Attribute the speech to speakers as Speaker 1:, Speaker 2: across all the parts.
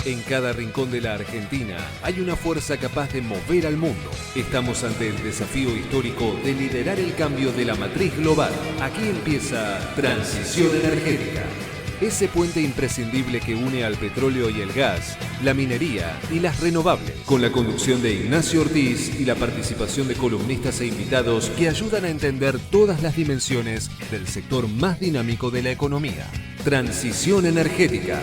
Speaker 1: En cada rincón de la Argentina hay una fuerza capaz de mover al mundo. Estamos ante el desafío histórico de liderar el cambio de la matriz global. Aquí empieza Transición Energética. Ese puente imprescindible que une al petróleo y el gas, la minería y las renovables. Con la conducción de Ignacio Ortiz y la participación de columnistas e invitados que ayudan a entender todas las dimensiones del sector más dinámico de la economía. Transición Energética.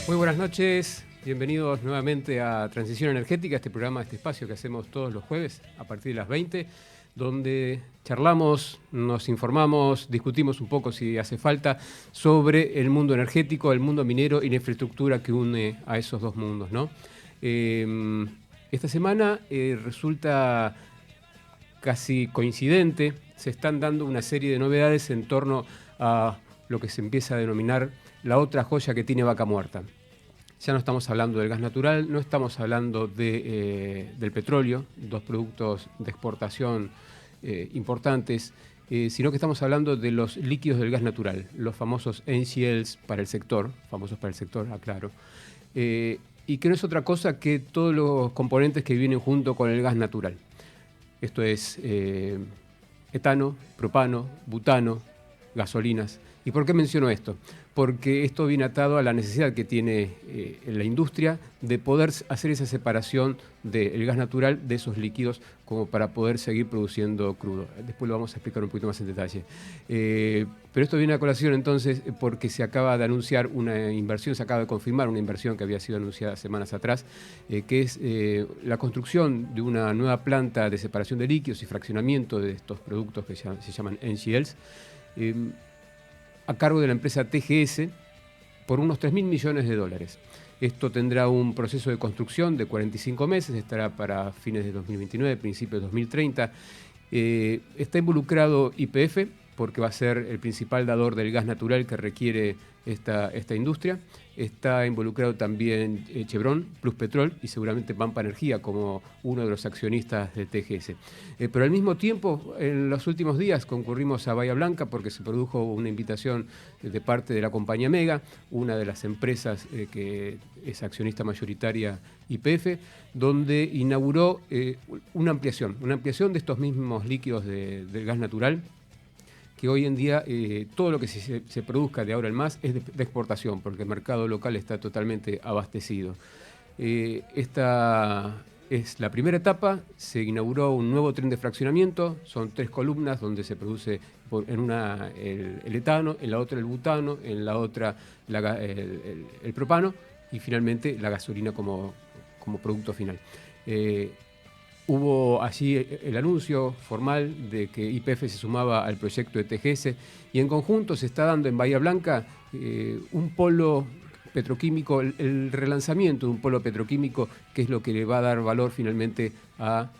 Speaker 2: Muy buenas noches, bienvenidos nuevamente a Transición Energética, este programa, este espacio que hacemos todos los jueves a partir de las 20, donde charlamos, nos informamos, discutimos un poco si hace falta sobre el mundo energético, el mundo minero y la infraestructura que une a esos dos mundos, ¿no? Esta semana resulta casi coincidente, se están dando una serie de novedades en torno a lo que se empieza a denominar la otra joya que tiene Vaca Muerta. Ya no estamos hablando del gas natural, no estamos hablando del petróleo, dos productos de exportación importantes, sino que estamos hablando de los líquidos del gas natural, los famosos NGLs para el sector, famosos para el sector, aclaro, y que no es otra cosa que todos los componentes que vienen junto con el gas natural. Esto es etano, propano, butano, gasolinas. ¿Y por qué menciono esto? Porque esto viene atado a la necesidad que tiene la industria de poder hacer esa separación del gas natural de esos líquidos como para poder seguir produciendo crudo. Después lo vamos a explicar un poquito más en detalle. Pero esto viene a colación entonces porque se acaba de anunciar una inversión, se acaba de confirmar una inversión que había sido anunciada semanas atrás, que es la construcción de una nueva planta de separación de líquidos y fraccionamiento de estos productos que se llaman NGLs, a cargo de la empresa TGS por unos 3.000 millones de dólares. Esto tendrá un proceso de construcción de 45 meses, estará para fines de 2029, principios de 2030. Está involucrado YPF porque va a ser el principal dador del gas natural que requiere esta industria. Está involucrado también Chevron, Pluspetrol y seguramente Pampa Energía como uno de los accionistas de TGS. Pero al mismo tiempo, en los últimos días concurrimos a Bahía Blanca porque se produjo una invitación de parte de la compañía Mega, una de las empresas que es accionista mayoritaria YPF, donde inauguró una ampliación de estos mismos líquidos del gas natural, que hoy en día todo lo que se produzca de ahora en más es de exportación, porque el mercado local está totalmente abastecido. Esta es la primera etapa, se inauguró un nuevo tren de fraccionamiento, son 3 columnas donde se produce en una el etano, en la otra el butano, en la otra el propano y finalmente la gasolina como producto final. Hubo allí el anuncio formal de que YPF se sumaba al proyecto de TGS y en conjunto se está dando en Bahía Blanca un polo petroquímico, el relanzamiento de un polo petroquímico que es lo que le va a dar valor finalmente a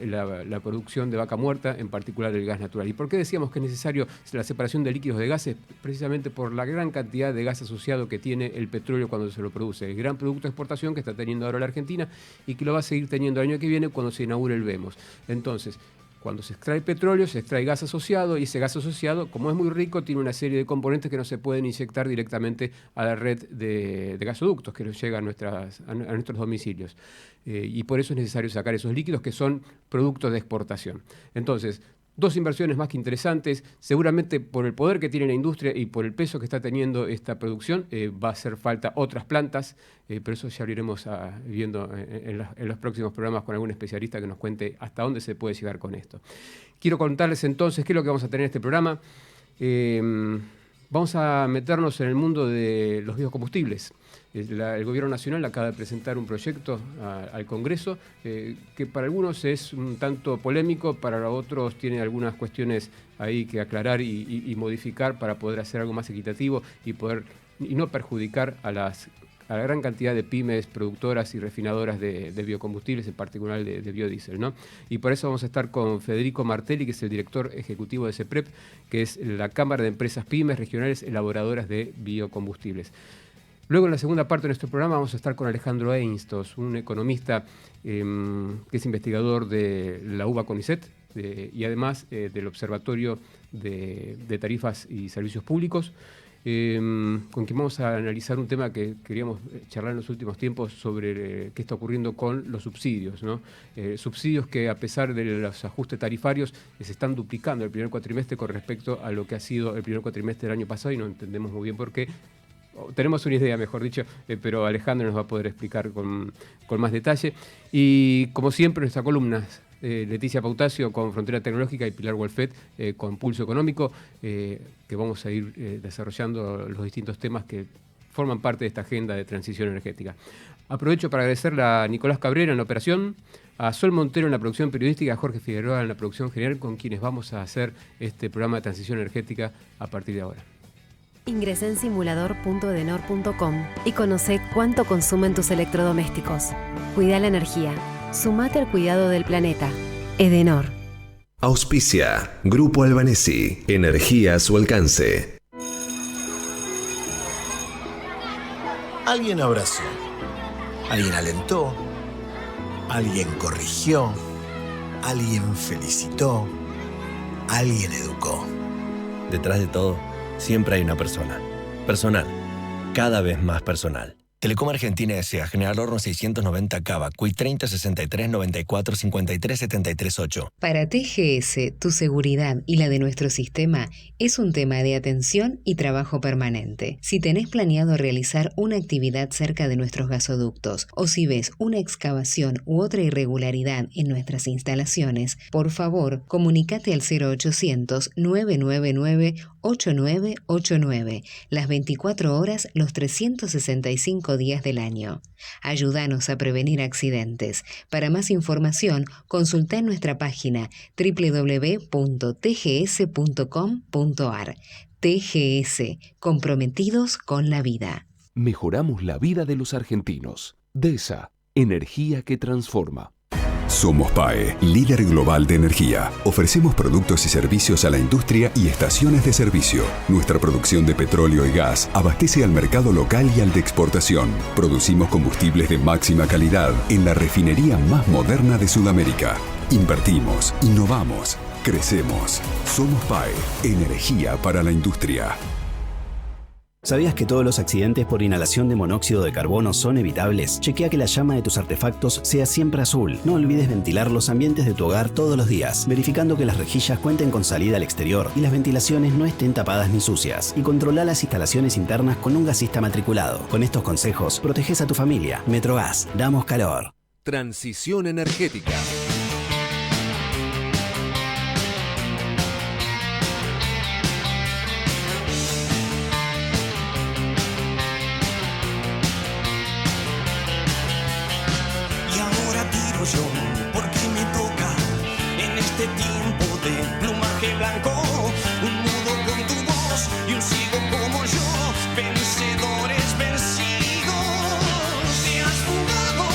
Speaker 2: la producción de Vaca Muerta, en particular el gas natural. ¿Y por qué decíamos que es necesario la separación de líquidos de gases? Precisamente por la gran cantidad de gas asociado que tiene el petróleo cuando se lo produce. El gran producto de exportación que está teniendo ahora la Argentina y que lo va a seguir teniendo el año que viene cuando se inaugure el VEMOS. Entonces, cuando se extrae petróleo, se extrae gas asociado y ese gas asociado, como es muy rico, tiene una serie de componentes que no se pueden inyectar directamente a la red de gasoductos que nos llega a nuestros domicilios. Y por eso es necesario sacar esos líquidos que son productos de exportación. Entonces, 2 inversiones más que interesantes, seguramente por el poder que tiene la industria y por el peso que está teniendo esta producción, va a hacer falta otras plantas, pero eso ya lo iremos viendo en los próximos programas con algún especialista que nos cuente hasta dónde se puede llegar con esto. Quiero contarles entonces qué es lo que vamos a tener en este programa. Vamos a meternos en el mundo de los biocombustibles. El Gobierno Nacional acaba de presentar un proyecto al Congreso que para algunos es un tanto polémico, para otros tiene algunas cuestiones ahí que aclarar y modificar para poder hacer algo más equitativo y poder y no perjudicar a la gran cantidad de pymes productoras y refinadoras de biocombustibles, en particular de biodiesel, ¿no? Y por eso vamos a estar con Federico Martelli, que es el director ejecutivo de CEPREP, que es la Cámara de Empresas Pymes Regionales Elaboradoras de Biocombustibles. Luego, en la segunda parte de nuestro programa, vamos a estar con Alejandro Einstos, un economista que es investigador de la UBA CONICET y además del Observatorio de Tarifas y Servicios Públicos, con quien vamos a analizar un tema que queríamos charlar en los últimos tiempos sobre qué está ocurriendo con los subsidios, ¿no? Subsidios que, a pesar de los ajustes tarifarios, se están duplicando el primer cuatrimestre con respecto a lo que ha sido el primer cuatrimestre del año pasado, y no entendemos muy bien por qué. Tenemos una idea, mejor dicho, pero Alejandro nos va a poder explicar con más detalle. Y como siempre, nuestra columna, Leticia Pautacio con Frontera Tecnológica y Pilar Wolfet con Pulso Económico, que vamos a ir desarrollando los distintos temas que forman parte de esta agenda de transición energética. Aprovecho para agradecerle a Nicolás Cabrera en la operación, a Sol Montero en la producción periodística, a Jorge Figueroa en la producción general, con quienes vamos a hacer este programa de transición energética a partir de ahora.
Speaker 3: Ingresa en simulador.edenor.com y conoce cuánto consumen tus electrodomésticos. Cuida la energía. Sumate al cuidado del planeta. Edenor.
Speaker 1: Auspicia Grupo Albanesi. Energía a su alcance.
Speaker 4: Alguien abrazó, alguien alentó, alguien corrigió, alguien felicitó, alguien educó.
Speaker 5: Detrás de todo, siempre hay una persona. Personal. Cada vez más personal. Telecom Argentina S.A. General Horno 690 Cava, CUI 30 63 94 53 73 8.
Speaker 6: Para TGS, tu seguridad y la de nuestro sistema es un tema de atención y trabajo permanente. Si tenés planeado realizar una actividad cerca de nuestros gasoductos o si ves una excavación u otra irregularidad en nuestras instalaciones, por favor, comunícate al 0800 999 8989, las 24 horas, los 365 días del año. Ayúdanos a prevenir accidentes. Para más información, consulta en nuestra página www.tgs.com.ar. TGS, comprometidos con la vida.
Speaker 1: Mejoramos la vida de los argentinos. DESA, energía que transforma.
Speaker 7: Somos PAE, líder global de energía. Ofrecemos productos y servicios a la industria y estaciones de servicio. Nuestra producción de petróleo y gas abastece al mercado local y al de exportación. Producimos combustibles de máxima calidad en la refinería más moderna de Sudamérica. Invertimos, innovamos, crecemos. Somos PAE, energía para la industria.
Speaker 8: ¿Sabías que todos los accidentes por inhalación de monóxido de carbono son evitables? Chequea que la llama de tus artefactos sea siempre azul. No olvides ventilar los ambientes de tu hogar todos los días, verificando que las rejillas cuenten con salida al exterior y las ventilaciones no estén tapadas ni sucias. Y controla las instalaciones internas con un gasista matriculado. Con estos consejos, proteges a tu familia. Metrogas, damos calor.
Speaker 1: Transición energética.
Speaker 9: Porque me toca en este tiempo de plumaje blanco, un mudo con tu voz y un ciego como yo, vencedores vencidos, te has fugado,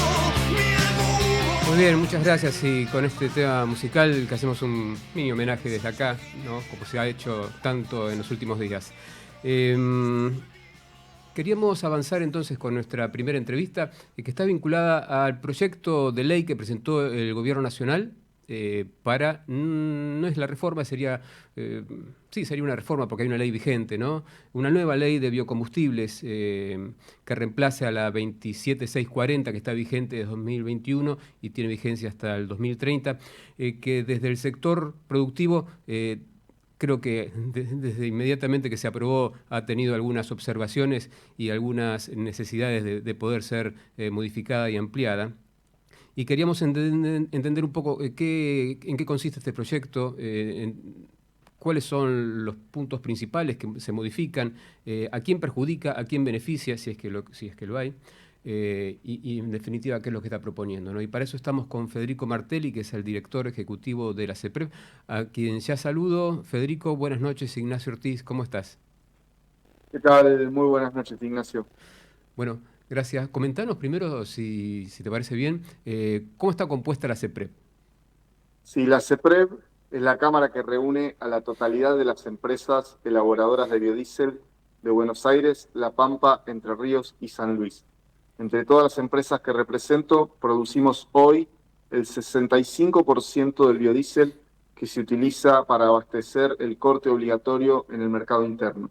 Speaker 9: me hago.
Speaker 2: Muy bien, muchas gracias. Y con este tema musical que hacemos un mini homenaje desde acá, ¿no? Como se ha hecho tanto en los últimos días. Queríamos avanzar entonces con nuestra primera entrevista, que está vinculada al proyecto de ley que presentó el Gobierno Nacional para, no es la reforma, sería una reforma porque hay una ley vigente, ¿no? Una nueva ley de biocombustibles que reemplace a la 27640 que está vigente desde 2021 y tiene vigencia hasta el 2030, que desde el sector productivo creo que desde inmediatamente que se aprobó ha tenido algunas observaciones y algunas necesidades de poder ser modificada y ampliada. Y queríamos entender un poco en qué consiste este proyecto, cuáles son los puntos principales que se modifican, a quién perjudica, a quién beneficia, si es que lo hay. Y en definitiva qué es lo que está proponiendo, ¿no? Y para eso estamos con Federico Martelli, que es el director ejecutivo de la CEPREP, a quien ya saludo. Federico, buenas noches. Ignacio Ortiz, ¿cómo estás?
Speaker 10: ¿Qué tal? Muy buenas noches, Ignacio.
Speaker 2: Bueno, gracias. Comentanos primero, si te parece bien, cómo está compuesta la CEPREP.
Speaker 10: Sí, la CEPREV es la cámara que reúne a la totalidad de las empresas elaboradoras de biodiesel de Buenos Aires, La Pampa, Entre Ríos y San Luis. Entre todas las empresas que represento, producimos hoy el 65% del biodiesel que se utiliza para abastecer el corte obligatorio en el mercado interno.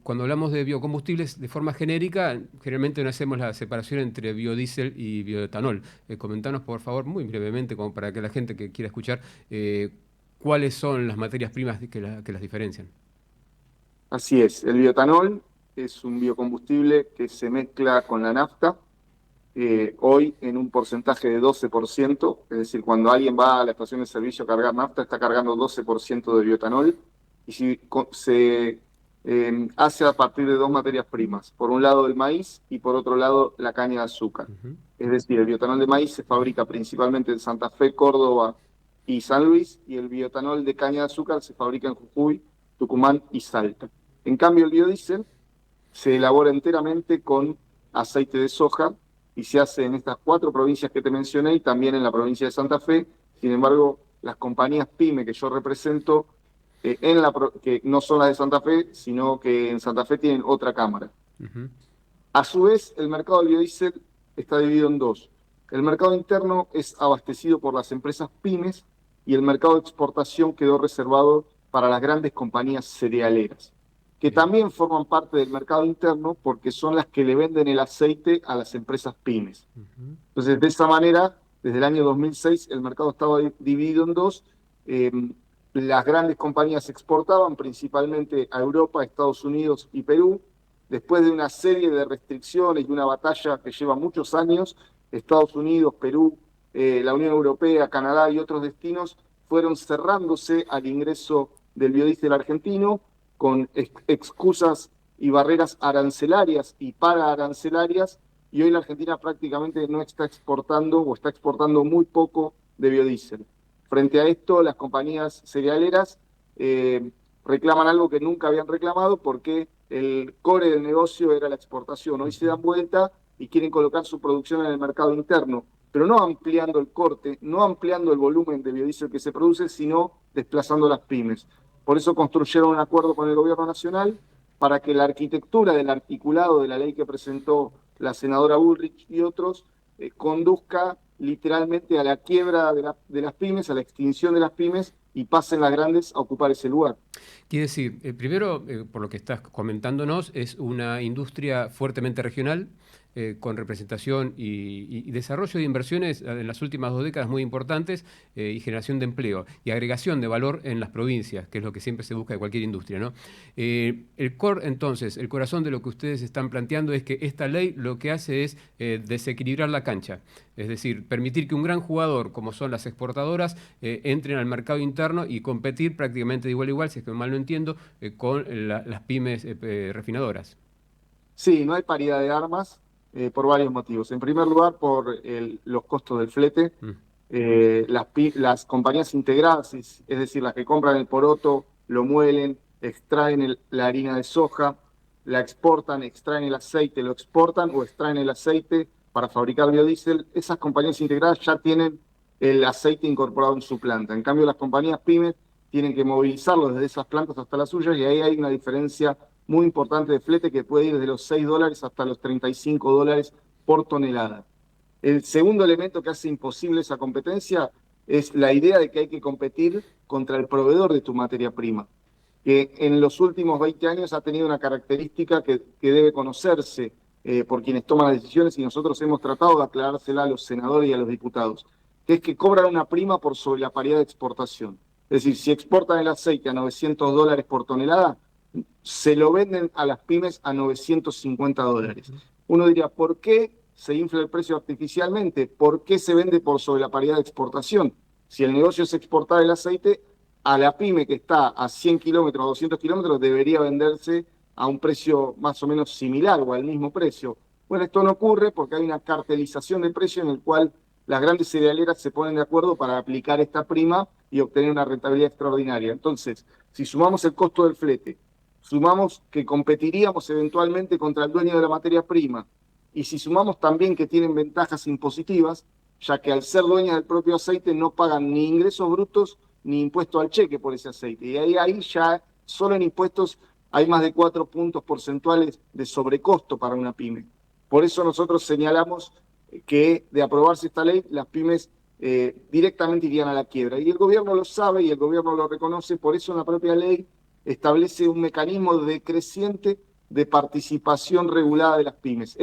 Speaker 2: Cuando hablamos de biocombustibles de forma genérica, generalmente no hacemos la separación entre biodiesel y bioetanol. Comentanos, por favor, muy brevemente, como para que la gente que quiera escuchar, cuáles son las materias primas que las diferencian.
Speaker 10: Así es, el bioetanol es un biocombustible que se mezcla con la nafta, hoy en un porcentaje de 12%, es decir, cuando alguien va a la estación de servicio a cargar nafta, está cargando 12% de bioetanol, y si se hace a partir de dos materias primas, por un lado el maíz y por otro lado la caña de azúcar. Es decir, el bioetanol de maíz se fabrica principalmente en Santa Fe, Córdoba y San Luis, y el bioetanol de caña de azúcar se fabrica en Jujuy, Tucumán y Salta. En cambio, el biodiesel se elabora enteramente con aceite de soja y se hace en estas 4 provincias que te mencioné y también en la provincia de Santa Fe. Sin embargo, las compañías PYME que yo represento, que no son las de Santa Fe, sino que en Santa Fe tienen otra cámara. A su vez, el mercado del biodiesel está dividido en dos. El mercado interno es abastecido por las empresas pymes y el mercado de exportación quedó reservado para las grandes compañías cerealeras, que también forman parte del mercado interno porque son las que le venden el aceite a las empresas pymes. Entonces, de esa manera, desde el año 2006, el mercado estaba dividido en dos. Las grandes compañías exportaban principalmente a Europa, Estados Unidos y Perú. Después de una serie de restricciones y una batalla que lleva muchos años, Estados Unidos, Perú, la Unión Europea, Canadá y otros destinos fueron cerrándose al ingreso del biodiesel argentino con excusas y barreras arancelarias y pararancelarias, y hoy la Argentina prácticamente no está exportando o está exportando muy poco de biodiesel. Frente a esto, las compañías cerealeras reclaman algo que nunca habían reclamado porque el core del negocio era la exportación. Hoy se dan vuelta y quieren colocar su producción en el mercado interno, pero no ampliando el corte, no ampliando el volumen de biodiesel que se produce, sino desplazando las pymes. Por eso construyeron un acuerdo con el gobierno nacional para que la arquitectura del articulado de la ley que presentó la senadora Bullrich y otros conduzca literalmente a la quiebra de las pymes, a la extinción de las pymes, y pasen las grandes a ocupar ese lugar.
Speaker 2: Quiere decir, primero, por lo que estás comentándonos, es una industria fuertemente regional, con representación y desarrollo de inversiones en las últimas 2 décadas muy importantes, y generación de empleo y agregación de valor en las provincias, que es lo que siempre se busca de cualquier industria, ¿no? El core, entonces, el corazón de lo que ustedes están planteando es que esta ley lo que hace es desequilibrar la cancha, es decir, permitir que un gran jugador, como son las exportadoras, entren al mercado interno y competir prácticamente de igual a igual, si es que mal no entiendo, con las pymes refinadoras.
Speaker 10: Sí, no hay paridad de armas. Por varios motivos. En primer lugar, por los costos del flete. Las compañías integradas, es decir, las que compran el poroto, lo muelen, extraen la harina de soja, la exportan, extraen el aceite, lo exportan o extraen el aceite para fabricar biodiesel. Esas compañías integradas ya tienen el aceite incorporado en su planta. En cambio, las compañías pymes tienen que movilizarlo desde esas plantas hasta las suyas, y ahí hay una diferencia muy importante de flete que puede ir desde los $6 hasta los $35 por tonelada. El segundo elemento que hace imposible esa competencia es la idea de que hay que competir contra el proveedor de tu materia prima, que en los últimos 20 años ha tenido una característica que debe conocerse por quienes toman las decisiones, y nosotros hemos tratado de aclarársela a los senadores y a los diputados, que es que cobran una prima por sobre la paridad de exportación. Es decir, si exportan el aceite a $900 por tonelada, se lo venden a las pymes a $950. Uno diría, ¿por qué se infla el precio artificialmente? ¿Por qué se vende por sobre la paridad de exportación? Si el negocio es exportar el aceite, a la pyme que está a 100 kilómetros o 200 kilómetros debería venderse a un precio más o menos similar o al mismo precio. Bueno, esto no ocurre porque hay una cartelización de precio en el cual las grandes cerealeras se ponen de acuerdo para aplicar esta prima y obtener una rentabilidad extraordinaria. Entonces, si sumamos el costo del flete, sumamos que competiríamos eventualmente contra el dueño de la materia prima, y si sumamos también que tienen ventajas impositivas, ya que al ser dueñas del propio aceite no pagan ni ingresos brutos ni impuesto al cheque por ese aceite. Y ahí ya, solo en impuestos, hay más de 4 puntos porcentuales de sobrecosto para una pyme. Por eso nosotros señalamos que de aprobarse esta ley, las pymes directamente irían a la quiebra. Y el gobierno lo sabe y el gobierno lo reconoce, por eso en la propia ley establece un mecanismo decreciente de participación regulada de las pymes.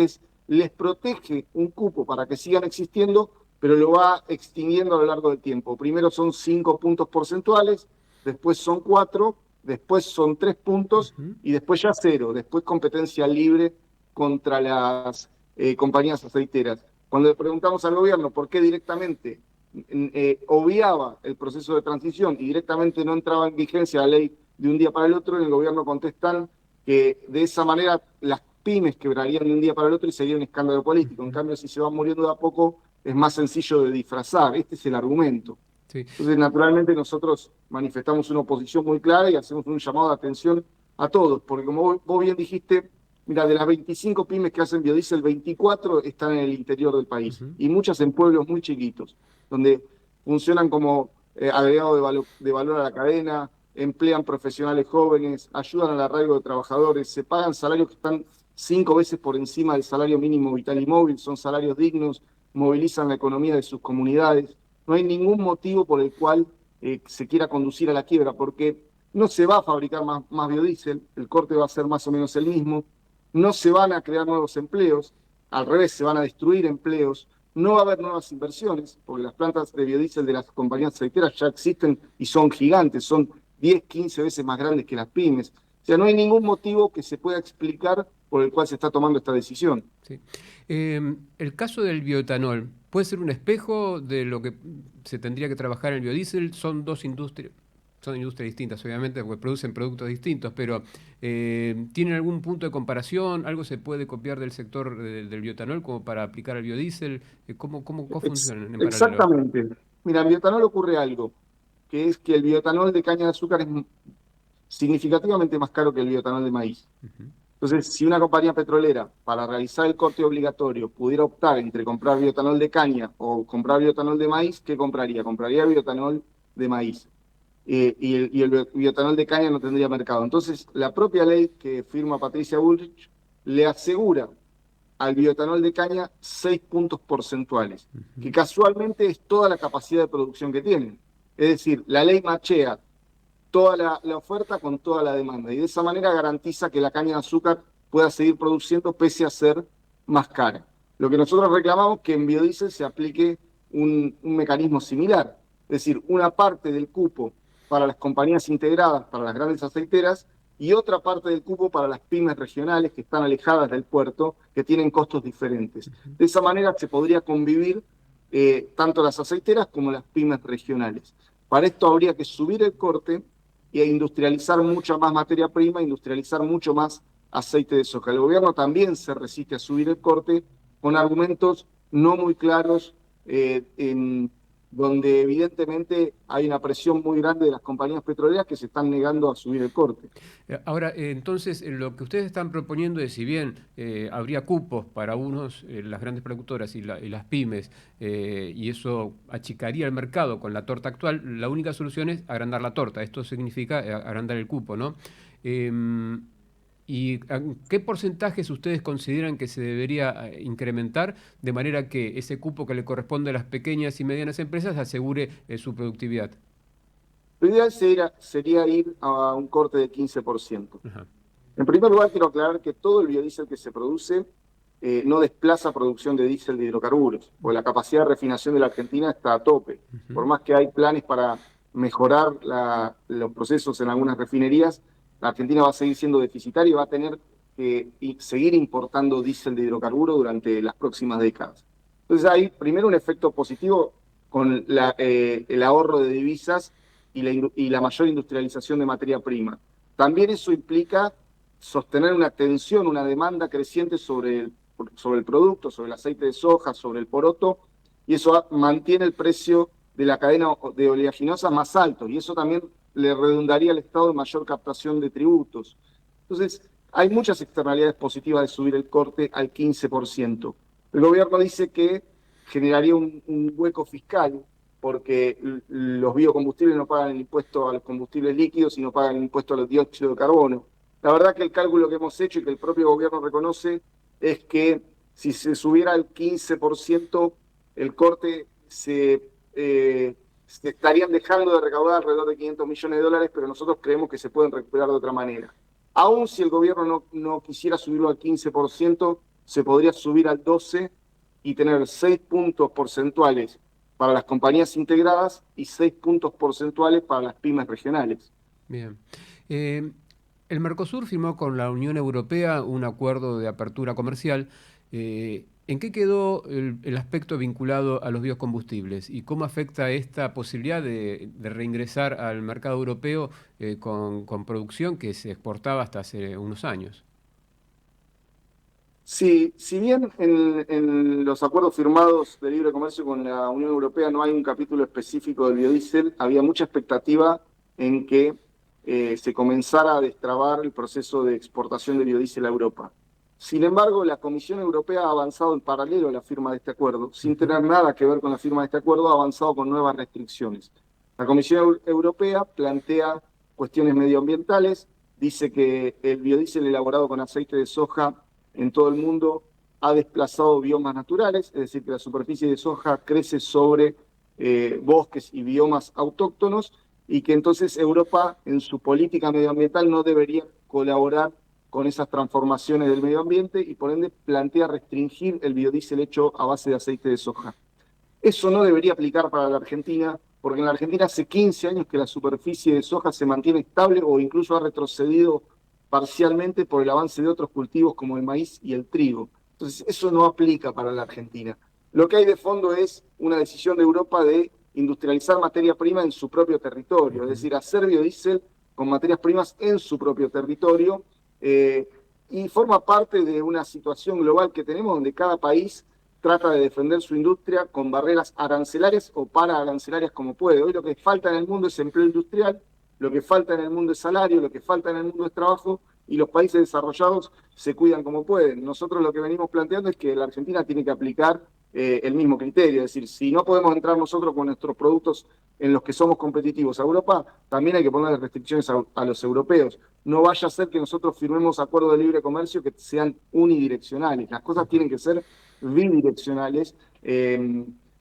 Speaker 10: Les protege un cupo para que sigan existiendo, pero lo va extinguiendo a lo largo del tiempo. Primero son 5 puntos porcentuales, después son 4, después son 3 puntos y después ya 0. Después competencia libre contra las compañías aceiteras. Cuando le preguntamos al gobierno por qué directamente obviaba el proceso de transición y directamente no entraba en vigencia la ley de un día para el otro, en el gobierno contestan que de esa manera las pymes quebrarían de un día para el otro y sería un escándalo político. En cambio, si se van muriendo de a poco, es más sencillo de disfrazar. Este es el argumento. Sí. Entonces, naturalmente, nosotros manifestamos una oposición muy clara y hacemos un llamado de atención a todos, porque como vos bien dijiste, mira, de las 25 pymes que hacen biodiesel, 24 están en el interior del país y muchas en pueblos muy chiquitos, donde funcionan como agregado de valor a la cadena, emplean profesionales jóvenes, ayudan al arraigo de trabajadores, se pagan salarios que están 5 veces por encima del salario mínimo vital y móvil, son salarios dignos, movilizan la economía de sus comunidades. No hay ningún motivo por el cual se quiera conducir a la quiebra, porque no se va a fabricar más biodiesel, el corte va a ser más o menos el mismo, no se van a crear nuevos empleos, al revés, se van a destruir empleos, no va a haber nuevas inversiones, porque las plantas de biodiesel de las compañías aceiteras ya existen y son gigantes, son 10, 15 veces más grandes que las pymes. O sea, no hay ningún motivo que se pueda explicar por el cual se está tomando esta decisión.
Speaker 2: Sí. El caso del bioetanol, ¿puede ser un espejo de lo que se tendría que trabajar en el biodiesel? Son dos industrias, son industrias distintas, obviamente, porque producen productos distintos, pero ¿tienen algún punto de comparación? ¿Algo se puede copiar del sector del bioetanol como para aplicar al biodiesel? ¿Cómo funcionan en paralelo?
Speaker 10: Exactamente. Mira, en bioetanol ocurre algo, que es que el bioetanol de caña de azúcar es significativamente más caro que el bioetanol de maíz. Entonces, si una compañía petrolera, para realizar el corte obligatorio, pudiera optar entre comprar bioetanol de caña o comprar bioetanol de maíz, ¿qué compraría? Compraría bioetanol de maíz. Y el bioetanol de caña no tendría mercado. Entonces, la propia ley que firma Patricia Bullrich le asegura al bioetanol de caña 6 puntos porcentuales, que casualmente es toda la capacidad de producción que tienen. Es decir, la ley machea toda la oferta con toda la demanda y de esa manera garantiza que la caña de azúcar pueda seguir produciendo pese a ser más cara. Lo que nosotros reclamamos es que en biodiesel se aplique un mecanismo similar, es decir, una parte del cupo para las compañías integradas, para las grandes aceiteras, y otra parte del cupo para las pymes regionales que están alejadas del puerto, que tienen costos diferentes. De esa manera se podría convivir tanto las aceiteras como las pymes regionales. Para esto habría que subir el corte e industrializar mucha más materia prima, industrializar mucho más aceite de soja. El gobierno también se resiste a subir el corte con argumentos no muy claros, donde evidentemente hay una presión muy grande de las compañías petroleras que se están negando a subir el corte.
Speaker 2: Ahora, entonces, lo que ustedes están proponiendo es, si bien habría cupos para unos, las grandes productoras y las pymes, y eso achicaría el mercado con la torta actual, la única solución es agrandar la torta. Esto significa agrandar el cupo, ¿no? ¿Y qué porcentajes ustedes consideran que se debería incrementar de manera que ese cupo que le corresponde a las pequeñas y medianas empresas asegure su productividad?
Speaker 10: Lo ideal sería ir a un corte de 15%. En primer lugar, quiero aclarar que todo el biodiesel que se produce no desplaza producción de diésel de hidrocarburos, porque la capacidad de refinación de la Argentina está a tope. Por más que hay planes para mejorar los procesos en algunas refinerías, la Argentina va a seguir siendo deficitaria y va a tener que seguir importando diésel de hidrocarburo durante las próximas décadas. Entonces hay primero un efecto positivo con el ahorro de divisas y la mayor industrialización de materia prima. También eso implica sostener una tensión, una demanda creciente sobre el producto, sobre el aceite de soja, sobre el poroto, y eso mantiene el precio de la cadena de oleaginosas más alto, y eso también le redundaría al Estado en mayor captación de tributos. Entonces, hay muchas externalidades positivas de subir el corte al 15%. El gobierno dice que generaría un hueco fiscal porque los biocombustibles no pagan el impuesto a los combustibles líquidos y no pagan el impuesto a los dióxidos de carbono. La verdad que el cálculo que hemos hecho y que el propio gobierno reconoce es que si se subiera al 15%, el corte se estarían dejando de recaudar alrededor de $500 millones, pero nosotros creemos que se pueden recuperar de otra manera. Aún si el gobierno no quisiera subirlo al 15%, se podría subir al 12% y tener 6 puntos porcentuales para las compañías integradas y 6 puntos porcentuales para las pymes regionales.
Speaker 2: Bien. El Mercosur firmó con la Unión Europea un acuerdo de apertura comercial. ¿En qué quedó el aspecto vinculado a los biocombustibles y cómo afecta esta posibilidad de reingresar al mercado europeo con producción que se exportaba hasta hace unos años?
Speaker 10: Sí, si bien en los acuerdos firmados de libre comercio con la Unión Europea no hay un capítulo específico del biodiesel, había mucha expectativa en que se comenzara a destrabar el proceso de exportación de biodiesel a Europa. Sin embargo, la Comisión Europea ha avanzado en paralelo a la firma de este acuerdo, sin tener nada que ver con la firma de este acuerdo, ha avanzado con nuevas restricciones. La Comisión Europea plantea cuestiones medioambientales, dice que el biodiesel elaborado con aceite de soja en todo el mundo ha desplazado biomas naturales, es decir, que la superficie de soja crece sobre bosques y biomas autóctonos, y que entonces Europa en su política medioambiental no debería colaborar con esas transformaciones del medio ambiente y por ende plantea restringir el biodiesel hecho a base de aceite de soja. Eso no debería aplicar para la Argentina, porque en la Argentina hace 15 años que la superficie de soja se mantiene estable o incluso ha retrocedido parcialmente por el avance de otros cultivos como el maíz y el trigo. Entonces eso no aplica para la Argentina. Lo que hay de fondo es una decisión de Europa de industrializar materia prima en su propio territorio, es decir, hacer biodiesel con materias primas en su propio territorio, y forma parte de una situación global que tenemos donde cada país trata de defender su industria con barreras arancelarias o pararancelarias como puede. Hoy lo que falta en el mundo es empleo industrial, lo que falta en el mundo es salario, lo que falta en el mundo es trabajo, y los países desarrollados se cuidan como pueden. Nosotros lo que venimos planteando es que la Argentina tiene que aplicar el mismo criterio, es decir, si no podemos entrar nosotros con nuestros productos en los que somos competitivos a Europa, también hay que ponerle restricciones a los europeos. No vaya a ser que nosotros firmemos acuerdos de libre comercio que sean unidireccionales. Las cosas tienen que ser bidireccionales,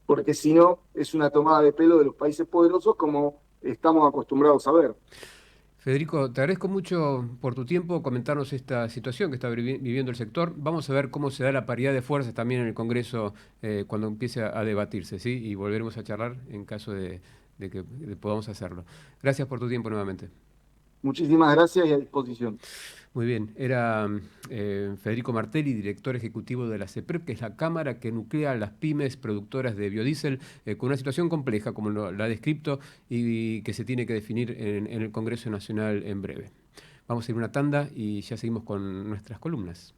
Speaker 10: porque si no es una tomada de pelo de los países poderosos como estamos acostumbrados a ver.
Speaker 2: Federico, te agradezco mucho por tu tiempo, comentarnos esta situación que está viviendo el sector. Vamos a ver cómo se da la paridad de fuerzas también en el Congreso cuando empiece a debatirse, ¿sí? Y volveremos a charlar en caso de que podamos hacerlo. Gracias por tu tiempo nuevamente.
Speaker 10: Muchísimas gracias y a disposición.
Speaker 2: Muy bien, era Federico Martelli, director ejecutivo de la CEPREP, que es la cámara que nuclea a las pymes productoras de biodiesel, con una situación compleja, como la ha descrito, y que se tiene que definir en el Congreso Nacional en breve. Vamos a ir a una tanda y ya seguimos con nuestras columnas.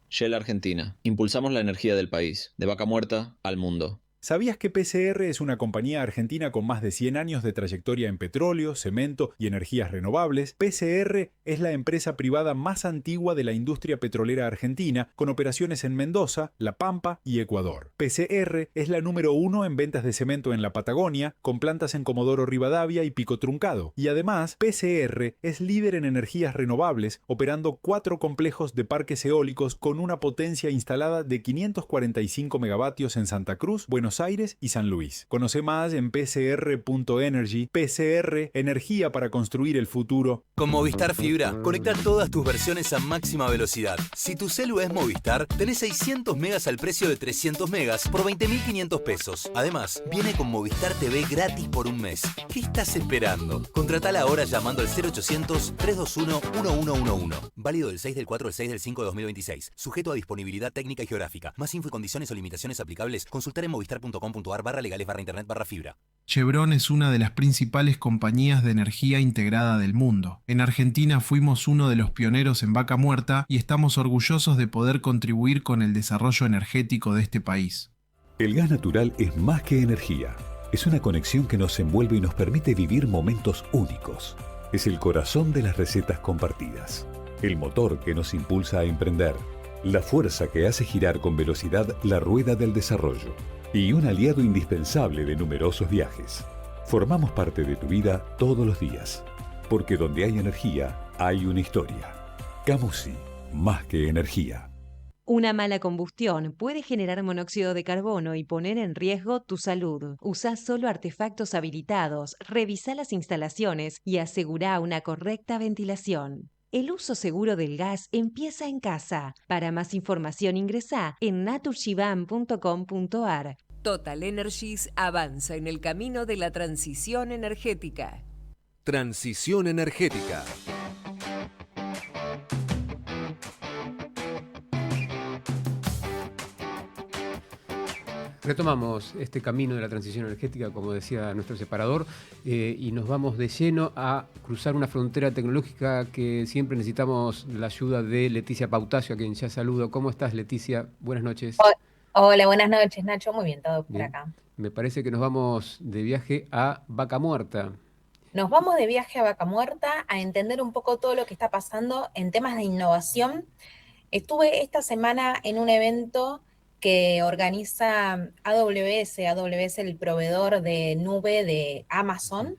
Speaker 11: Shell Argentina. Impulsamos la energía del país, de Vaca Muerta al mundo.
Speaker 12: ¿Sabías que PCR es una compañía argentina con más de 100 años de trayectoria en petróleo, cemento y energías renovables? PCR es la empresa privada más antigua de la industria petrolera argentina, con operaciones en Mendoza, La Pampa y Ecuador. PCR es la número 1 en ventas de cemento en la Patagonia, con plantas en Comodoro Rivadavia y Pico Truncado. Y además, PCR es líder en energías renovables, operando 4 complejos de parques eólicos con una potencia instalada de 545 megavatios en Santa Cruz, Buenos Aires y San Luis. Conoce más en pcr.energy. PCR, energía para construir el futuro.
Speaker 13: Con Movistar Fibra, conecta todas tus versiones a máxima velocidad. Si tu celu es Movistar, tenés 600 megas al precio de 300 megas por 20.500 pesos. Además, viene con Movistar TV gratis por un mes. ¿Qué estás esperando? Contratala ahora llamando al 0800-321-1111. Válido del 6 del 4 al 6 del 5 de 2026. Sujeto a disponibilidad técnica y geográfica. Más info y condiciones o limitaciones aplicables, consultar en movistar.com.ar/legales/internet/fibra.
Speaker 14: Chevron es una de las principales compañías de energía integrada del mundo. En Argentina fuimos uno de los pioneros en Vaca Muerta y estamos orgullosos de poder contribuir con el desarrollo energético de este país.
Speaker 7: El gas natural es más que energía. Es una conexión que nos envuelve y nos permite vivir momentos únicos. Es el corazón de las recetas compartidas. el motor que nos impulsa a emprender, la fuerza que hace girar con velocidad la rueda del desarrollo y un aliado indispensable de numerosos viajes. Formamos parte de tu vida todos los días, porque donde hay energía, hay una historia. Camusi, más que energía.
Speaker 15: Una mala combustión puede generar monóxido de carbono y poner en riesgo tu salud. Usá solo artefactos habilitados, revisá las instalaciones y asegurá una correcta ventilación. El uso seguro del gas empieza en casa. Para más información ingresá en naturshiban.com.ar.
Speaker 16: Total Energies avanza en el camino de la transición energética.
Speaker 1: Transición energética.
Speaker 2: Retomamos este camino de la transición energética, como decía nuestro separador, y nos vamos de lleno a cruzar una frontera tecnológica que siempre necesitamos la ayuda de Leticia Pautacio, a quien ya saludo. ¿Cómo estás, Leticia? Buenas noches.
Speaker 17: Hola, buenas noches, Nacho. Muy bien, todo por
Speaker 2: Bien.
Speaker 17: acá.
Speaker 2: Me parece que nos vamos de viaje a Vaca Muerta.
Speaker 17: Nos vamos de viaje a Vaca Muerta a entender un poco todo lo que está pasando en temas de innovación. Estuve esta semana en un evento que organiza AWS, el proveedor de nube de Amazon.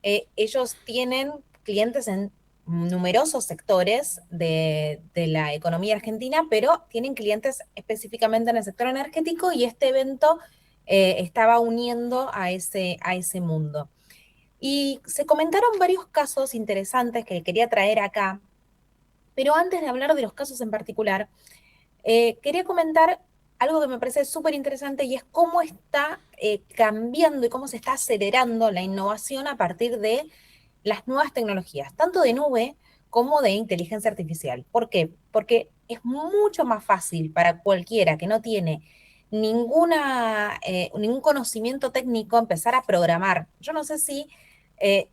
Speaker 17: Ellos tienen clientes en numerosos sectores de la economía argentina, pero tienen clientes específicamente en el sector energético y este evento estaba uniendo a ese mundo. Y se comentaron varios casos interesantes que quería traer acá, pero antes de hablar de los casos en particular, quería comentar algo que me parece súper interesante y es cómo está cambiando y cómo se está acelerando la innovación a partir de las nuevas tecnologías, tanto de nube como de inteligencia artificial. ¿Por qué? Porque es mucho más fácil para cualquiera que no tiene ningún conocimiento técnico empezar a programar. Yo no sé si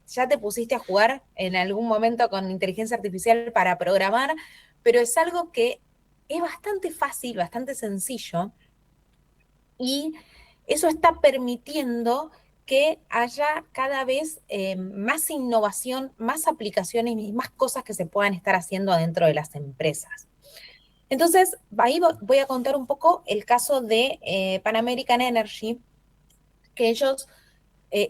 Speaker 17: ya te pusiste a jugar en algún momento con inteligencia artificial para programar, pero es algo que es bastante fácil, bastante sencillo, y eso está permitiendo que haya cada vez más innovación, más aplicaciones y más cosas que se puedan estar haciendo adentro de las empresas. Entonces, ahí voy a contar un poco el caso de Pan American Energy, que ellos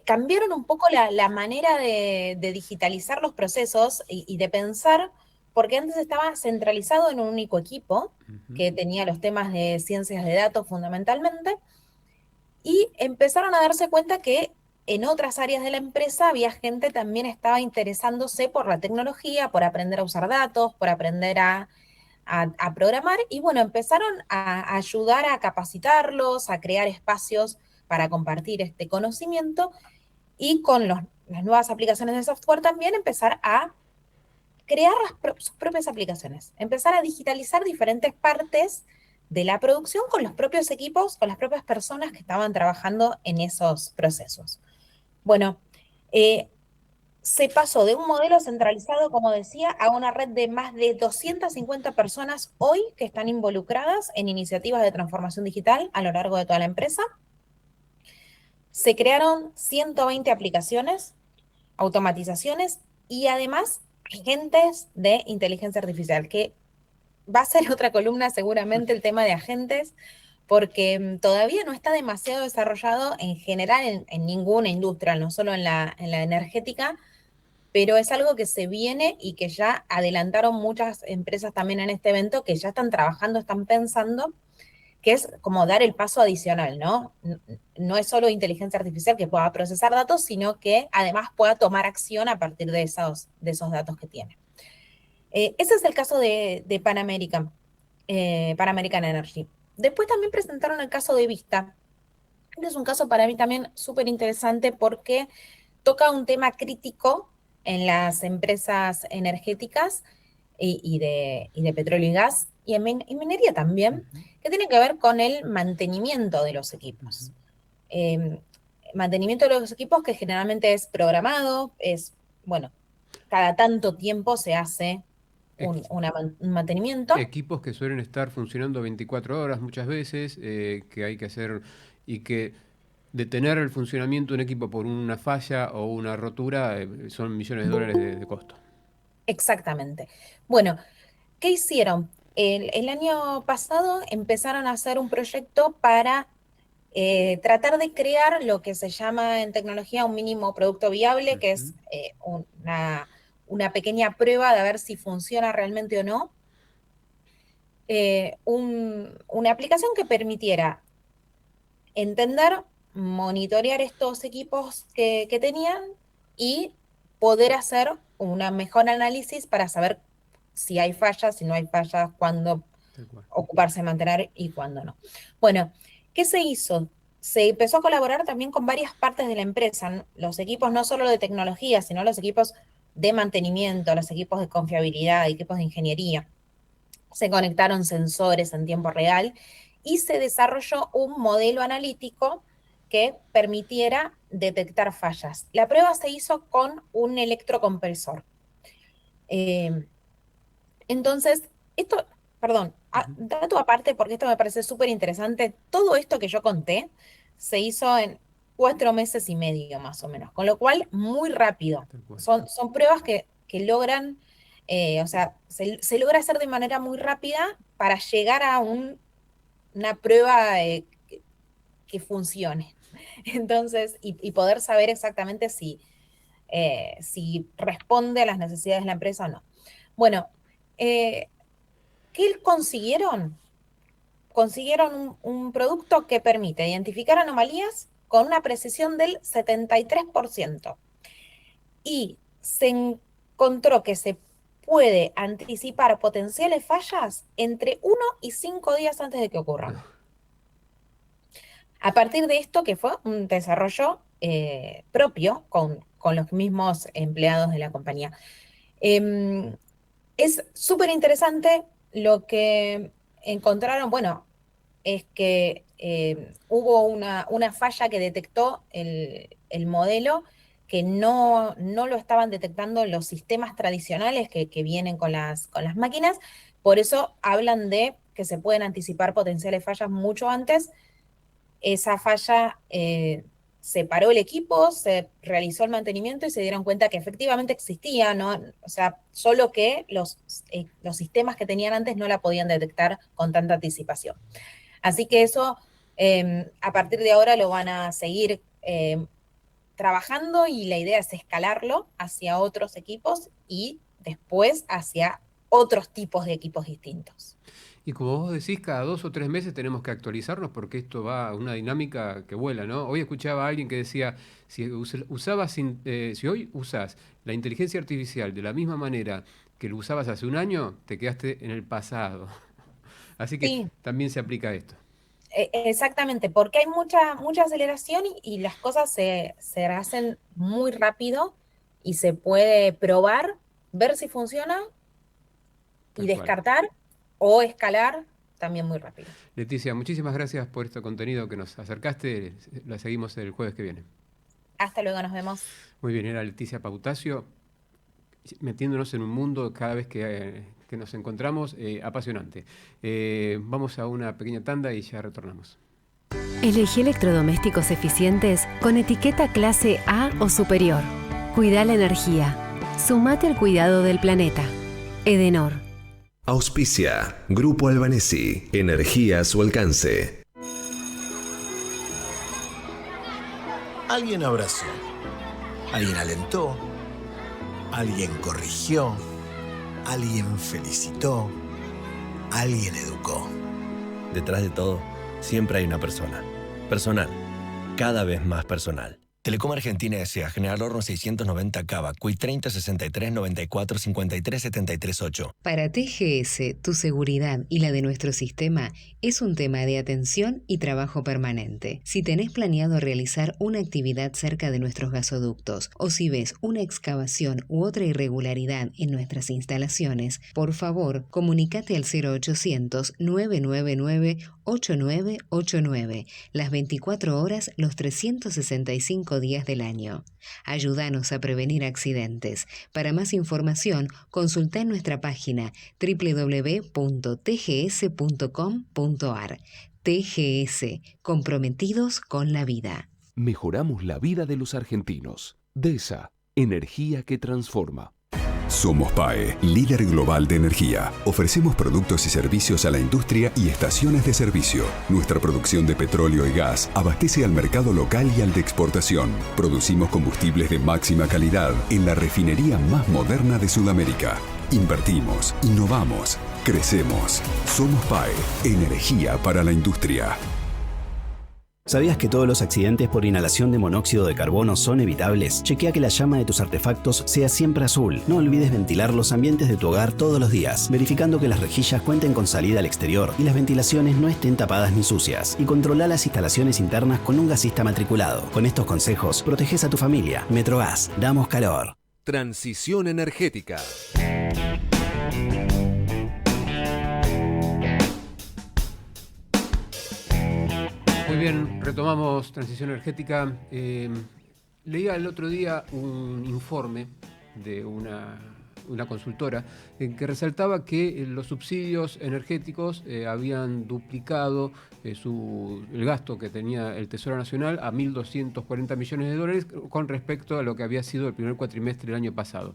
Speaker 17: cambiaron un poco la manera de digitalizar los procesos y de pensar, porque antes estaba centralizado en un único equipo que tenía los temas de ciencias de datos fundamentalmente, y empezaron a darse cuenta que en otras áreas de la empresa había gente que también estaba interesándose por la tecnología, por aprender a usar datos, por aprender a programar, y bueno, empezaron a ayudar a capacitarlos, a crear espacios para compartir este conocimiento, y con las nuevas aplicaciones de software también empezar a crear sus propias aplicaciones, empezar a digitalizar diferentes partes de la producción con los propios equipos, con las propias personas que estaban trabajando en esos procesos. Bueno, se pasó de un modelo centralizado, como decía, a una red de más de 250 personas hoy que están involucradas en iniciativas de transformación digital a lo largo de toda la empresa. Se crearon 120 aplicaciones, automatizaciones y además agentes de inteligencia artificial, que va a ser otra columna seguramente el tema de agentes, porque todavía no está demasiado desarrollado en general en ninguna industria, no solo en la energética, pero es algo que se viene y que ya adelantaron muchas empresas también en este evento, que ya están trabajando, están pensando, que es como dar el paso adicional, ¿no? No es solo inteligencia artificial que pueda procesar datos, sino que además pueda tomar acción a partir de esos datos que tiene. Ese es el caso de Pan American Energy. Después también presentaron el caso de Vista. Este es un caso para mí también súper interesante porque toca un tema crítico en las empresas energéticas y de petróleo y gas, y en minería también, que tiene que ver con el mantenimiento de los equipos. Mantenimiento de los equipos que generalmente es programado, cada tanto tiempo se hace un mantenimiento.
Speaker 2: Equipos que suelen estar funcionando 24 horas muchas veces, que hay que hacer, y que detener el funcionamiento de un equipo por una falla o una rotura son millones de dólares de costo.
Speaker 17: Exactamente. Bueno, ¿qué hicieron? El año pasado empezaron a hacer un proyecto para tratar de crear lo que se llama en tecnología un mínimo producto viable, que es una pequeña prueba de ver si funciona realmente o no. Una aplicación que permitiera entender, monitorear estos equipos que tenían y poder hacer un mejor análisis para saber si hay fallas, si no hay fallas, cuándo ocuparse, mantener y cuándo no. Bueno, ¿qué se hizo? Se empezó a colaborar también con varias partes de la empresa, los equipos no solo de tecnología, sino los equipos de mantenimiento, los equipos de confiabilidad, equipos de ingeniería. Se conectaron sensores en tiempo real y se desarrolló un modelo analítico que permitiera detectar fallas. La prueba se hizo con un electrocompresor. Entonces, dato aparte, porque esto me parece súper interesante, todo esto que yo conté se hizo en 4 meses y medio más o menos, con lo cual muy rápido. Son pruebas que logran, se logra hacer de manera muy rápida para llegar a una prueba que funcione. Entonces, y poder saber exactamente si responde a las necesidades de la empresa o no. Bueno, ¿qué consiguieron? Consiguieron un producto que permite identificar anomalías con una precisión del 73%. Y se encontró que se puede anticipar potenciales fallas entre 1 y 5 días antes de que ocurran. A partir de esto, que fue un desarrollo propio con los mismos empleados de la compañía. Es súper interesante lo que encontraron, bueno, es que hubo una falla que detectó el modelo que no lo estaban detectando los sistemas tradicionales que vienen con las máquinas, por eso hablan de que se pueden anticipar potenciales fallas mucho antes. Esa falla se paró el equipo, se realizó el mantenimiento y se dieron cuenta que efectivamente existía, ¿no? O sea, solo que los sistemas que tenían antes no la podían detectar con tanta anticipación. Así que eso, a partir de ahora lo van a seguir trabajando y la idea es escalarlo hacia otros equipos y después hacia otros tipos de equipos distintos.
Speaker 2: Y como vos decís, cada 2 o 3 meses tenemos que actualizarnos porque esto va a una dinámica que vuela, ¿no? Hoy escuchaba a alguien que decía, si hoy usás la inteligencia artificial de la misma manera que lo usabas hace un año, te quedaste en el pasado. Así que sí, también se aplica esto.
Speaker 17: Exactamente, porque hay mucha aceleración y las cosas se hacen muy rápido y se puede probar, ver si funciona y descartar o escalar también muy rápido.
Speaker 2: Leticia, muchísimas gracias por este contenido que nos acercaste. La seguimos el jueves que viene.
Speaker 17: Hasta luego, nos vemos.
Speaker 2: Muy bien, era Leticia Pautacio, metiéndonos en un mundo cada vez que nos encontramos apasionante. Vamos a una pequeña tanda y ya retornamos.
Speaker 3: Elegí electrodomésticos eficientes con etiqueta clase A o superior. Cuida la energía. Sumate al cuidado del planeta. Edenor.
Speaker 1: Auspicia Grupo Albanesi. Energía a su alcance.
Speaker 4: Alguien abrazó, alguien alentó, alguien corrigió, alguien felicitó, alguien educó.
Speaker 5: Detrás de todo, siempre hay una persona. Personal. Cada vez más personal. Telecom Argentina S.A. General Horno 690 Cava, CUI 30 63 94 53 73 8.
Speaker 6: Para TGS, tu seguridad y la de nuestro sistema es un tema de atención y trabajo permanente. Si tenés planeado realizar una actividad cerca de nuestros gasoductos o si ves una excavación u otra irregularidad en nuestras instalaciones, por favor, comunícate al 0800 999 8989, las 24 horas, los 365 días del año. Ayúdanos a prevenir accidentes. Para más información, consulta en nuestra página www.tgs.com.ar. TGS, comprometidos con la vida.
Speaker 18: Mejoramos la vida de los argentinos. DESA, energía que transforma.
Speaker 7: Somos PAE, líder global de energía. Ofrecemos productos y servicios a la industria y estaciones de servicio. Nuestra producción de petróleo y gas abastece al mercado local y al de exportación. Producimos combustibles de máxima calidad en la refinería más moderna de Sudamérica. Invertimos, innovamos, crecemos. Somos PAE, energía para la industria.
Speaker 8: ¿Sabías que todos los accidentes por inhalación de monóxido de carbono son evitables? Chequea que la llama de tus artefactos sea siempre azul. No olvides ventilar los ambientes de tu hogar todos los días, verificando que las rejillas cuenten con salida al exterior y las ventilaciones no estén tapadas ni sucias. Y controla las instalaciones internas con un gasista matriculado. Con estos consejos, proteges a tu familia. Metrogas, damos calor.
Speaker 1: Transición energética.
Speaker 2: Muy bien, retomamos Transición Energética. Leía el otro día un informe de una consultora que resaltaba que los subsidios energéticos habían duplicado el gasto que tenía el Tesoro Nacional a 1.240 millones de dólares con respecto a lo que había sido el primer cuatrimestre del año pasado.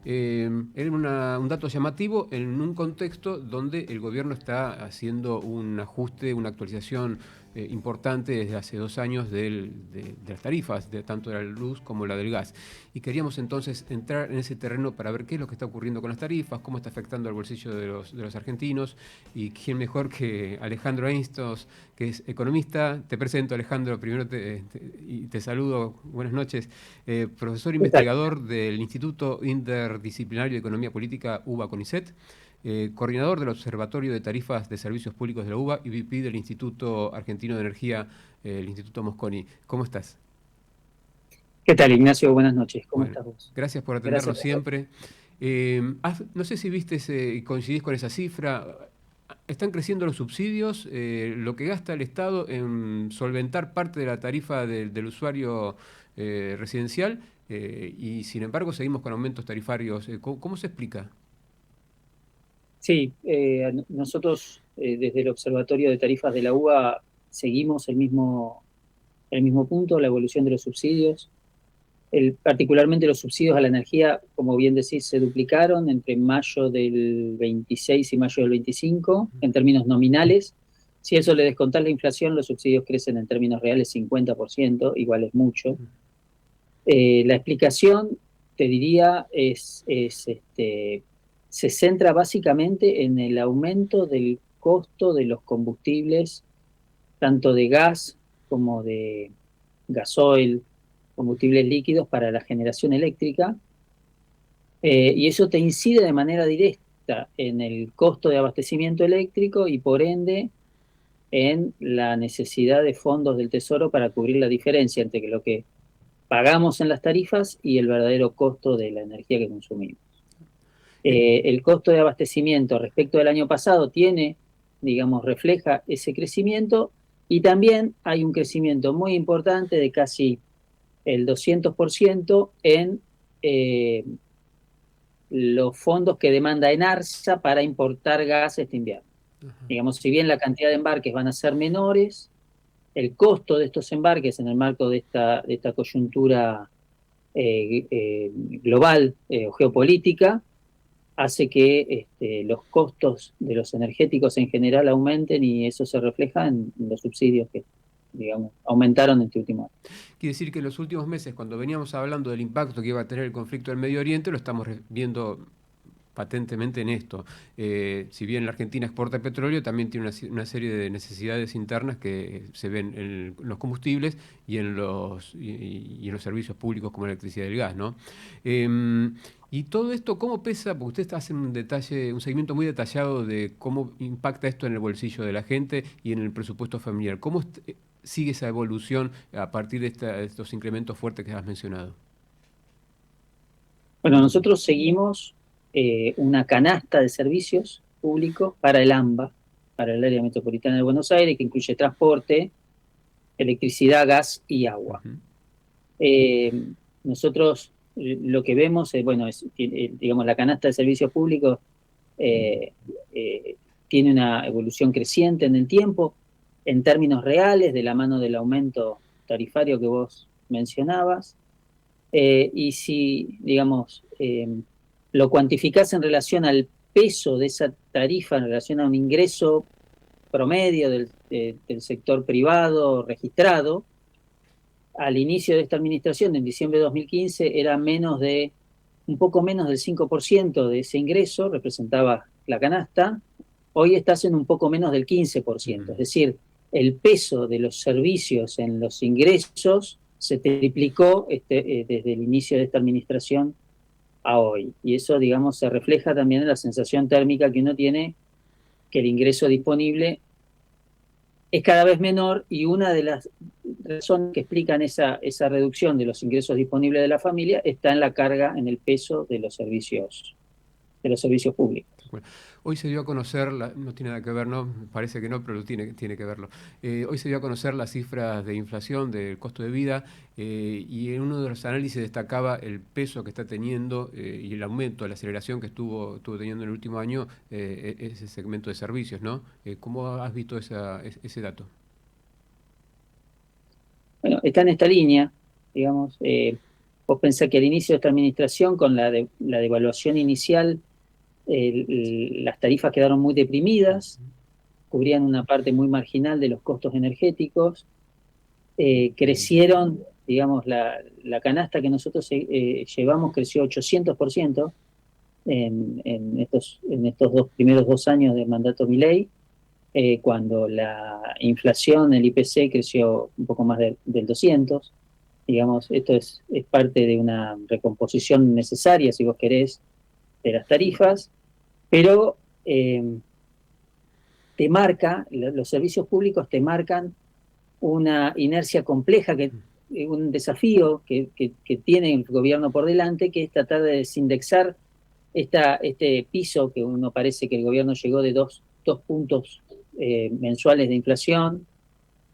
Speaker 2: Era un dato llamativo en un contexto donde el gobierno está haciendo un ajuste, una actualización importante desde hace 2 años de las tarifas, tanto de la luz como la del gas. Y queríamos entonces entrar en ese terreno para ver qué es lo que está ocurriendo con las tarifas, cómo está afectando al bolsillo de los argentinos, y quién mejor que Alejandro Einstos, que es economista. Te presento, Alejandro, primero te saludo, buenas noches. Profesor investigador del Instituto Interdisciplinario de Economía Política UBA-CONICET, coordinador del Observatorio de Tarifas de Servicios Públicos de la UBA y VP del Instituto Argentino de Energía, el Instituto Mosconi. ¿Cómo estás?
Speaker 18: ¿Qué tal, Ignacio? Buenas noches. ¿Cómo estás vos?
Speaker 2: Gracias por atendernos siempre. No sé si viste y coincidís con esa cifra. Están creciendo los subsidios, lo que gasta el Estado en solventar parte de la tarifa del usuario residencial, y sin embargo seguimos con aumentos tarifarios. ¿Cómo se explica?
Speaker 18: Sí, nosotros desde el Observatorio de Tarifas de la UBA seguimos el mismo punto, la evolución de los subsidios. Particularmente los subsidios a la energía, como bien decís, se duplicaron entre mayo del 26 y mayo del 25 en términos nominales. Si eso le descontás la inflación, los subsidios crecen en términos reales 50%, igual es mucho. La explicación, te diría, se centra básicamente en el aumento del costo de los combustibles, tanto de gas como de gasoil, combustibles líquidos para la generación eléctrica, y eso te incide de manera directa en el costo de abastecimiento eléctrico y por ende en la necesidad de fondos del Tesoro para cubrir la diferencia entre lo que pagamos en las tarifas y el verdadero costo de la energía que consumimos. El costo de abastecimiento respecto del año pasado refleja ese crecimiento, y también hay un crecimiento muy importante de casi el 200% en los fondos que demanda ENARSA para importar gas este invierno. Si bien la cantidad de embarques van a ser menores, el costo de estos embarques en el marco de esta coyuntura global o geopolítica hace que los costos de los energéticos en general aumenten, y eso se refleja en los subsidios que, aumentaron en este último año.
Speaker 2: Quiere decir que en los últimos meses, cuando veníamos hablando del impacto que iba a tener el conflicto del Medio Oriente, lo estamos viendo patentemente en esto. Si bien la Argentina exporta petróleo, también tiene una serie de necesidades internas que se ven en los combustibles y en los servicios públicos como la electricidad y el gas, ¿no? Y todo esto, ¿cómo pesa? Porque usted hace un seguimiento muy detallado de cómo impacta esto en el bolsillo de la gente y en el presupuesto familiar. ¿Cómo sigue esa evolución a partir de estos incrementos fuertes que has mencionado?
Speaker 18: Bueno, nosotros seguimos una canasta de servicios públicos para el AMBA, para el área metropolitana de Buenos Aires, que incluye transporte, electricidad, gas y agua. Nosotros lo que vemos es, la canasta de servicios públicos tiene una evolución creciente en el tiempo, en términos reales, de la mano del aumento tarifario que vos mencionabas, y si, lo cuantificás en relación al peso de esa tarifa, en relación a un ingreso promedio del sector privado registrado, al inicio de esta administración, en diciembre de 2015, era un poco menos del 5% de ese ingreso, representaba la canasta. Hoy estás en un poco menos del 15%, es decir, el peso de los servicios en los ingresos se triplicó desde el inicio de esta administración a hoy. Y eso, digamos, se refleja también en la sensación térmica que uno tiene, que el ingreso disponible es cada vez menor, y una de las razones que explican esa reducción de los ingresos disponibles de la familia está en la carga, en el peso de los servicios públicos.
Speaker 2: Bueno, hoy se dio a conocer, no tiene nada que ver, ¿no? Parece que no, pero tiene que verlo. Hoy se dio a conocer las cifras de inflación, del costo de vida, y en uno de los análisis destacaba el peso que está teniendo y el aumento, la aceleración que estuvo teniendo en el último año ese segmento de servicios, ¿no? ¿Cómo has visto ese dato?
Speaker 18: Bueno, está en esta línea, digamos. Vos pensás que al inicio de esta administración, con la devaluación inicial, las tarifas quedaron muy deprimidas, cubrían una parte muy marginal de los costos energéticos, crecieron, digamos, la canasta que nosotros llevamos creció 800% en estos primeros 2 años de mandato Milei, cuando la inflación, el IPC, creció un poco más del 200%. Digamos, esto es parte de una recomposición necesaria, si vos querés, de las tarifas, pero los servicios públicos te marcan una inercia compleja, un desafío que tiene el gobierno por delante, que es tratar de desindexar este piso que uno parece que el gobierno llegó de 2 puntos mensuales de inflación,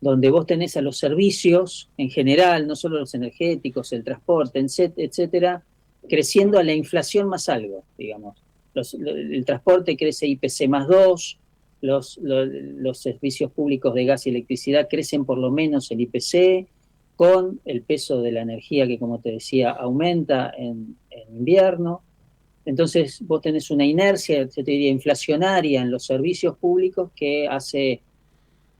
Speaker 18: donde vos tenés a los servicios en general, no solo los energéticos, el transporte, etcétera, creciendo a la inflación más algo, digamos. El transporte crece IPC más 2, los servicios públicos de gas y electricidad crecen por lo menos el IPC, con el peso de la energía que, como te decía, aumenta en invierno. Entonces vos tenés una inercia, yo te diría, inflacionaria en los servicios públicos, que hace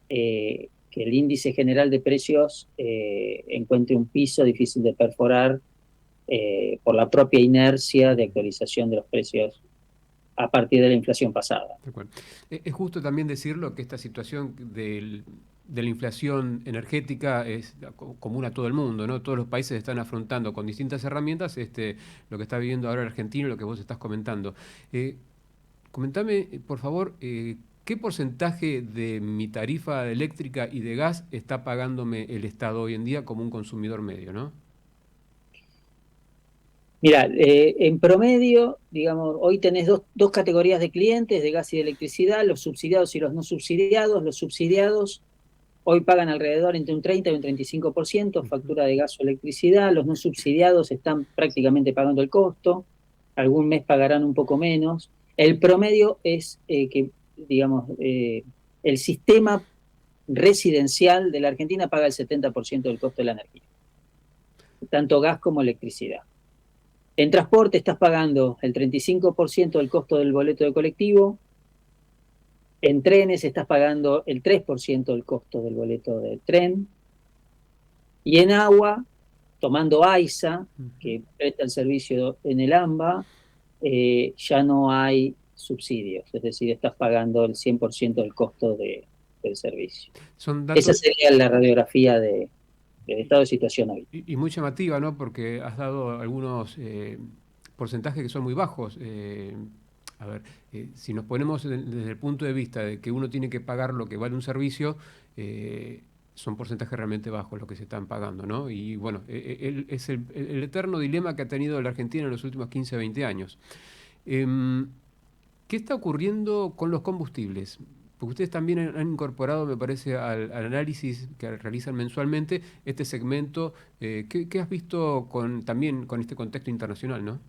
Speaker 18: que el índice general de precios encuentre un piso difícil de perforar por la propia inercia de actualización de los precios a partir de la inflación pasada.
Speaker 2: Es justo también decirlo que esta situación de la inflación energética es común a todo el mundo, ¿no? Todos los países están afrontando con distintas herramientas lo que está viviendo ahora el argentino, lo que vos estás comentando. Comentame, por favor, ¿qué porcentaje de mi tarifa eléctrica y de gas está pagándome el Estado hoy en día como un consumidor medio, ¿no?
Speaker 18: Mira, en promedio, digamos, hoy tenés dos categorías de clientes, de gas y de electricidad, los subsidiados y los no subsidiados. Los subsidiados hoy pagan alrededor entre un 30 y un 35% factura de gas o electricidad. Los no subsidiados están prácticamente pagando el costo, algún mes pagarán un poco menos. El promedio es que, digamos, el sistema residencial de la Argentina paga el 70% del costo de la energía, tanto gas como electricidad. En transporte estás pagando el 35% del costo del boleto de colectivo. En trenes estás pagando el 3% del costo del boleto del tren. Y en agua, tomando AISA, que presta el servicio en el AMBA, ya no hay subsidios. Es decir, estás pagando el 100% del costo del servicio. Esa sería la radiografía del estado de situación hoy.
Speaker 2: Y muy llamativa, ¿no? Porque has dado algunos porcentajes que son muy bajos. Si nos ponemos desde el punto de vista de que uno tiene que pagar lo que vale un servicio, son porcentajes realmente bajos los que se están pagando, ¿no? Y bueno, es el eterno dilema que ha tenido la Argentina en los últimos 15, 20 años. ¿Qué está ocurriendo con los combustibles? Porque ustedes también han incorporado, me parece, al análisis que realizan mensualmente este segmento. ¿Qué has visto también con este contexto internacional, no?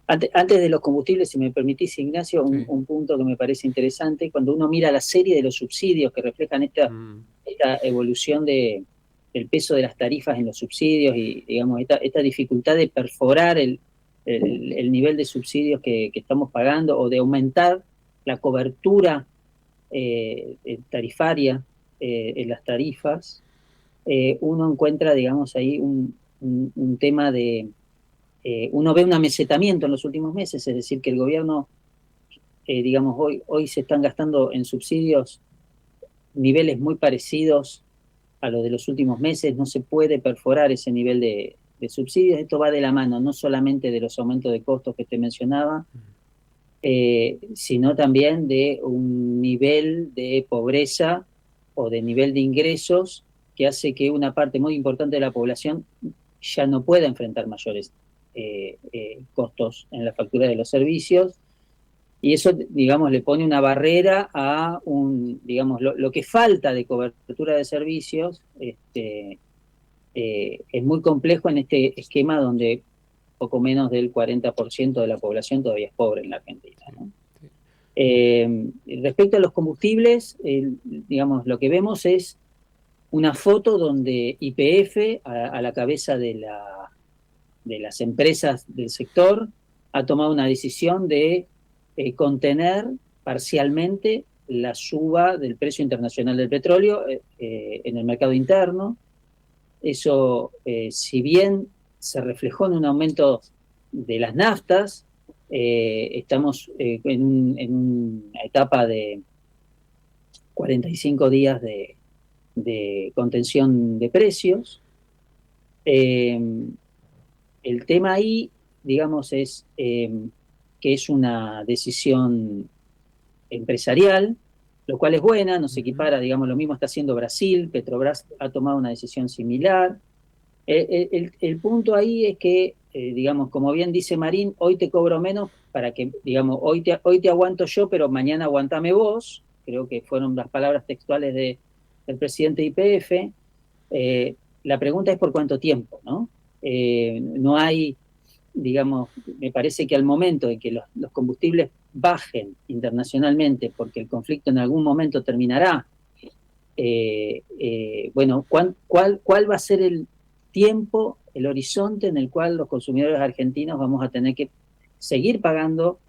Speaker 18: Antes de los combustibles, si me permitís, Ignacio, un punto que me parece interesante. Cuando uno mira la serie de los subsidios que reflejan esta evolución del peso de las tarifas en los subsidios y, digamos, esta dificultad de perforar el el nivel de subsidios que estamos pagando, o de aumentar la cobertura tarifaria en las tarifas, uno encuentra, digamos, ahí un tema de... uno ve un amesetamiento en los últimos meses, es decir, que el gobierno, digamos, hoy se están gastando en subsidios niveles muy parecidos a los de los últimos meses. No se puede perforar ese nivel de subsidios. Esto va de la mano, no solamente de los aumentos de costos que te mencionaba, sino también de un nivel de pobreza o de nivel de ingresos que hace que una parte muy importante de la población ya no pueda enfrentar mayores costos en la factura de los servicios, y eso, digamos, le pone una barrera a digamos, lo que falta de cobertura de servicios. Es muy complejo en este esquema donde poco menos del 40% de la población todavía es pobre en la Argentina, ¿no? Respecto a los combustibles, digamos, lo que vemos es una foto donde YPF, a la cabeza de las empresas del sector, ha tomado una decisión de contener parcialmente la suba del precio internacional del petróleo en el mercado interno. Eso, si bien se reflejó en un aumento de las naftas, estamos en una etapa de 45 días de contención de precios. El tema ahí, digamos, es que es una decisión empresarial, lo cual es buena, nos equipara, digamos, lo mismo está haciendo Brasil, Petrobras ha tomado una decisión similar. El punto ahí es que, digamos, como bien dice Marín, hoy te cobro menos para que, digamos, hoy te aguanto yo, pero mañana aguantame vos. Creo que fueron las palabras textuales del presidente YPF. La pregunta es por cuánto tiempo, ¿no? No hay, digamos, me parece que al momento de que los combustibles bajen internacionalmente, porque el conflicto en algún momento terminará, bueno, ¿cuál va a ser el tiempo, el horizonte en el cual los consumidores argentinos vamos a tener que seguir pagando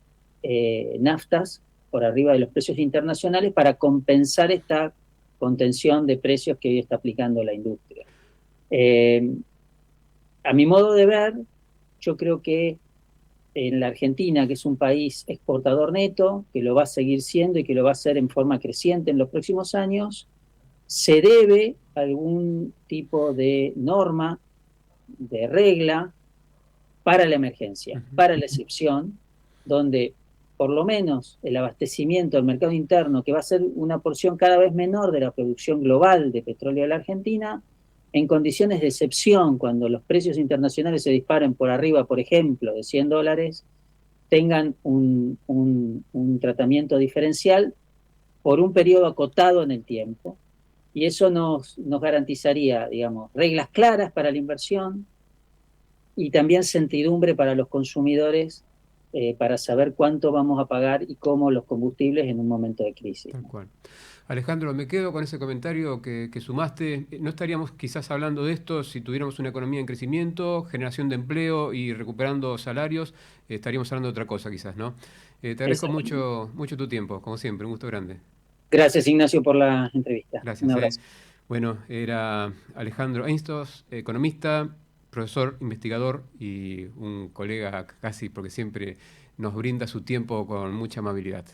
Speaker 18: naftas por arriba de los precios internacionales para compensar esta contención de precios que hoy está aplicando la industria? A mi modo de ver, yo creo que en la Argentina, que es un país exportador neto, que lo va a seguir siendo y que lo va a hacer en forma creciente en los próximos años, se debe a algún tipo de norma, de regla para la emergencia, para la excepción, donde por lo menos el abastecimiento del mercado interno, que va a ser una porción cada vez menor de la producción global de petróleo de la Argentina, en condiciones de excepción, cuando los precios internacionales se disparen por arriba, por ejemplo, de $100, tengan un tratamiento diferencial por un periodo acotado en el tiempo. Y eso nos garantizaría, digamos, reglas claras para la inversión y también certidumbre para los consumidores para saber cuánto vamos a pagar y cómo los combustibles en un momento de crisis.
Speaker 2: Tal cual. Alejandro, me quedo con ese comentario que sumaste. No estaríamos quizás hablando de esto si tuviéramos una economía en crecimiento, generación de empleo y recuperando salarios. Estaríamos hablando de otra cosa quizás, ¿no? Te agradezco mucho tu tiempo, como siempre, un gusto grande.
Speaker 18: Gracias, Ignacio, por la entrevista.
Speaker 2: Gracias.
Speaker 18: Un abrazo.
Speaker 2: Bueno, era Alejandro Einstos, economista, profesor, investigador y un colega casi, porque siempre nos brinda su tiempo con mucha amabilidad.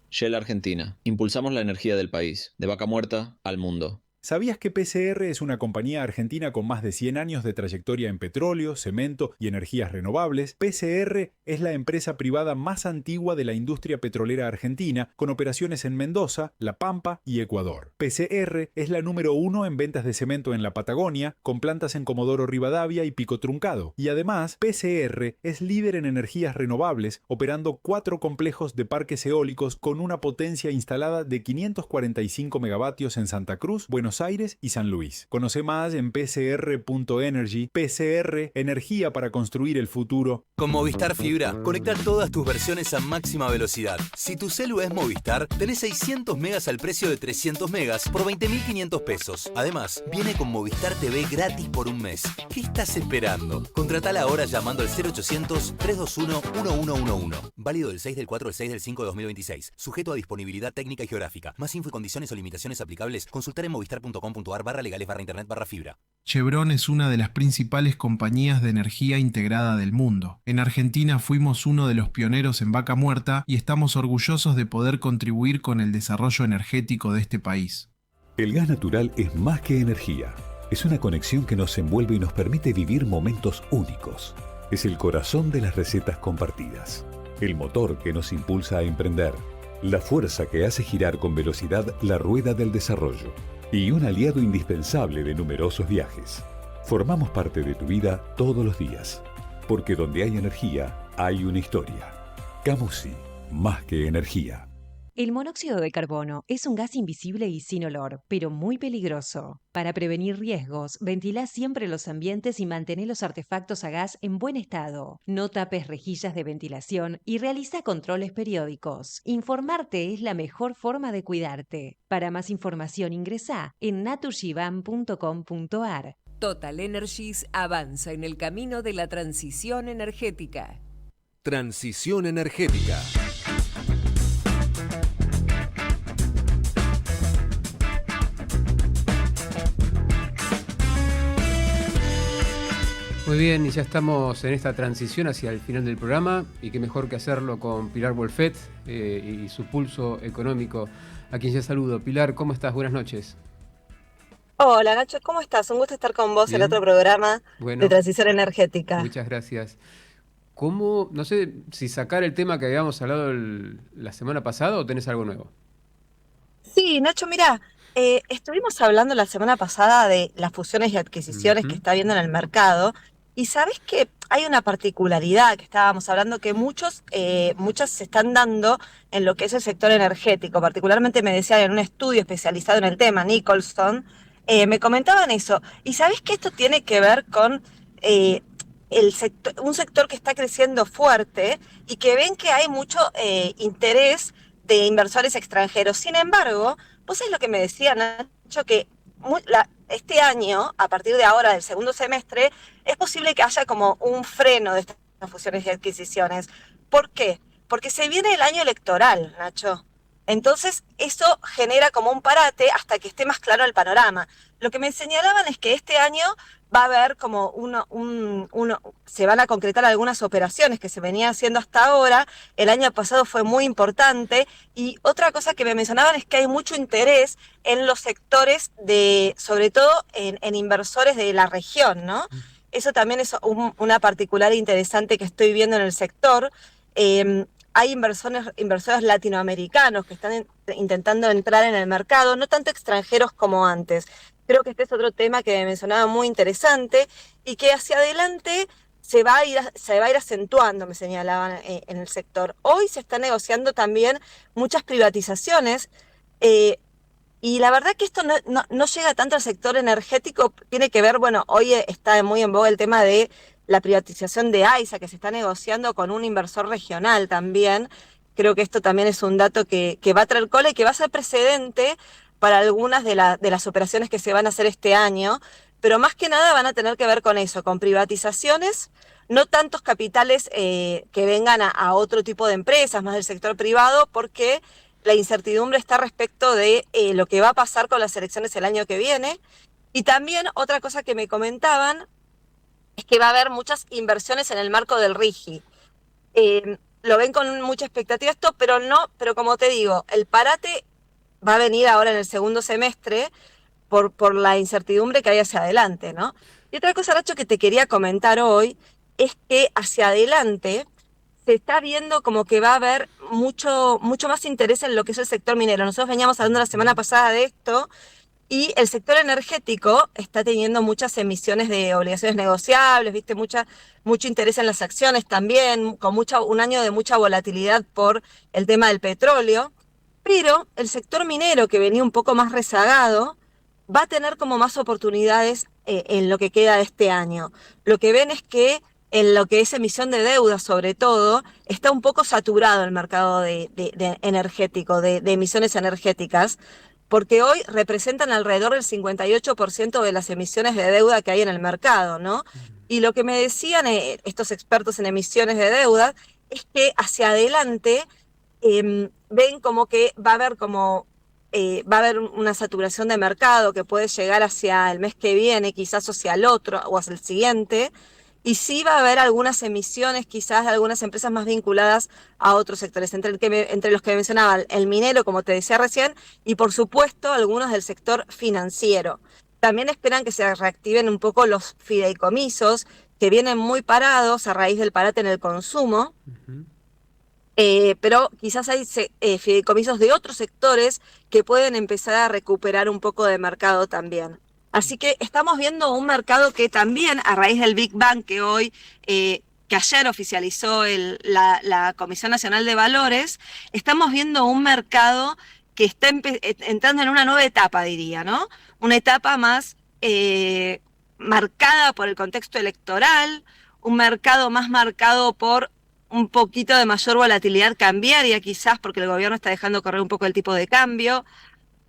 Speaker 11: Shell Argentina. Impulsamos la energía del país, de Vaca Muerta al mundo.
Speaker 12: ¿Sabías que PCR es una compañía argentina con más de 100 años de trayectoria en petróleo, cemento y energías renovables? PCR es la empresa privada más antigua de la industria petrolera argentina, con operaciones en Mendoza, La Pampa y Ecuador. PCR es la número 1 en ventas de cemento en la Patagonia, con plantas en Comodoro Rivadavia y Pico Truncado. Y además, PCR es líder en energías renovables, operando 4 complejos de parques eólicos con una potencia instalada de 545 megavatios en Santa Cruz, Buenos Buenos Aires y San Luis. Conoce más en pcr.energy. PCR, energía para construir el futuro.
Speaker 13: Con Movistar Fibra, conecta todas tus versiones a máxima velocidad. Si tu celu es Movistar, tenés 600 megas al precio de 300 megas por 20.500 pesos. Además, viene con Movistar TV gratis por un mes. ¿Qué estás esperando? Contratala ahora llamando al 0800-321-1111. Válido del 6 del 4 al 6 del 5 de 2026. Sujeto a disponibilidad técnica y geográfica. Más info y condiciones o limitaciones aplicables, consultar en movistar.com.ar/legales/internet/fibra.
Speaker 14: Chevron es una de las principales compañías de energía integrada del mundo. En Argentina fuimos uno de los pioneros en Vaca Muerta y estamos orgullosos de poder contribuir con el desarrollo energético de este país.
Speaker 7: El gas natural es más que energía. Es una conexión que nos envuelve y nos permite vivir momentos únicos. Es el corazón de las recetas compartidas. El motor que nos impulsa a emprender. La fuerza que hace girar con velocidad la rueda del desarrollo. Y un aliado indispensable de numerosos viajes. Formamos parte de tu vida todos los días. Porque donde hay energía, hay una historia. Camusi, más que energía.
Speaker 15: El monóxido de carbono es un gas invisible y sin olor, pero muy peligroso. Para prevenir riesgos, ventilá siempre los ambientes y mantén los artefactos a gas en buen estado. No tapes rejillas de ventilación y realiza controles periódicos. Informarte es la mejor forma de cuidarte. Para más información ingresá en naturgivan.com.ar.
Speaker 16: Total Energies avanza en el camino de la transición energética.
Speaker 1: Transición energética.
Speaker 2: Muy bien, y ya estamos en esta transición hacia el final del programa, y qué mejor que hacerlo con Pilar Wolfet y su pulso económico, a quien ya saludo. Pilar, ¿cómo estás? Buenas noches.
Speaker 19: Hola Nacho, ¿cómo estás? Un gusto estar con vos
Speaker 2: Bien.
Speaker 19: en otro programa
Speaker 2: Bueno,
Speaker 19: de transición energética.
Speaker 2: muchas gracias. ¿Cómo, no sé, si sacar el tema que habíamos hablado la semana pasada o tenés algo nuevo?
Speaker 19: Sí, Nacho, mira, estuvimos hablando la semana pasada de las fusiones y adquisiciones que está habiendo en el mercado, y sabés que hay una particularidad que estábamos hablando que muchas se están dando en lo que es el sector energético. Particularmente me decían en un estudio especializado en el tema, Nicholson, me comentaban eso. Y sabés que esto tiene que ver con un sector que está creciendo fuerte y que ven que hay mucho interés de inversores extranjeros. Sin embargo, vos sabés lo que me decía Nacho, que este año, a partir de ahora, del segundo semestre, es posible que haya como un freno de estas fusiones y adquisiciones. ¿Por qué? Porque se viene el año electoral, Nacho. Entonces, eso genera como un parate hasta que esté más claro el panorama. Lo que me señalaban es que este año va a haber como se van a concretar algunas operaciones que se venían haciendo hasta ahora. El año pasado fue muy importante. Y otra cosa que me mencionaban es que hay mucho interés en los sectores sobre todo en inversores de la región, ¿no? Eso también es una particular interesante que estoy viendo en el sector. Hay inversores latinoamericanos que están intentando entrar en el mercado, no tanto extranjeros como antes. Creo que este es otro tema que mencionaba muy interesante y que hacia adelante se va a ir acentuando, me señalaban en el sector. Hoy se están negociando también muchas privatizaciones y la verdad que esto no llega tanto al sector energético. Tiene que ver, bueno, hoy está muy en boga el tema de la privatización de AISA, que se está negociando con un inversor regional también. Creo que esto también es un dato que va a traer cola y que va a ser precedente para algunas de las operaciones que se van a hacer este año, pero más que nada van a tener que ver con eso, con privatizaciones, no tantos capitales que vengan a otro tipo de empresas, más del sector privado, porque la incertidumbre está respecto de lo que va a pasar con las elecciones el año que viene. Y también otra cosa que me comentaban es que va a haber muchas inversiones en el marco del RIGI. Lo ven con mucha expectativa esto, pero como te digo, el parate va a venir ahora en el segundo semestre por la incertidumbre que hay hacia adelante, ¿no? Y otra cosa, Nacho, que te quería comentar hoy es que hacia adelante se está viendo como que va a haber mucho más interés en lo que es el sector minero. Nosotros veníamos hablando la semana pasada de esto y el sector energético está teniendo muchas emisiones de obligaciones negociables, ¿viste? Mucho interés en las acciones también, con un año de mucha volatilidad por el tema del petróleo. Pero el sector minero, que venía un poco más rezagado, va a tener como más oportunidades en lo que queda de este año. Lo que ven es que en lo que es emisión de deuda, sobre todo, está un poco saturado el mercado de energético, de emisiones energéticas, porque hoy representan alrededor del 58% de las emisiones de deuda que hay en el mercado, ¿no? Y lo que me decían estos expertos en emisiones de deuda es que hacia adelante ven como que va a haber una saturación de mercado que puede llegar hacia el mes que viene, quizás hacia el otro o hacia el siguiente, y sí va a haber algunas emisiones quizás de algunas empresas más vinculadas a otros sectores, entre los que mencionaba el minero, como te decía recién, y por supuesto algunos del sector financiero. También esperan que se reactiven un poco los fideicomisos, que vienen muy parados a raíz del parate en el consumo, pero quizás hay fideicomisos de otros sectores que pueden empezar a recuperar un poco de mercado también. Así que estamos viendo un mercado que también, a raíz del Big Bang que hoy, que ayer oficializó la Comisión Nacional de Valores, estamos viendo un mercado que está entrando en una nueva etapa, diría, ¿no? Una etapa más marcada por el contexto electoral, un mercado más marcado por un poquito de mayor volatilidad cambiaria, quizás porque el gobierno está dejando correr un poco el tipo de cambio.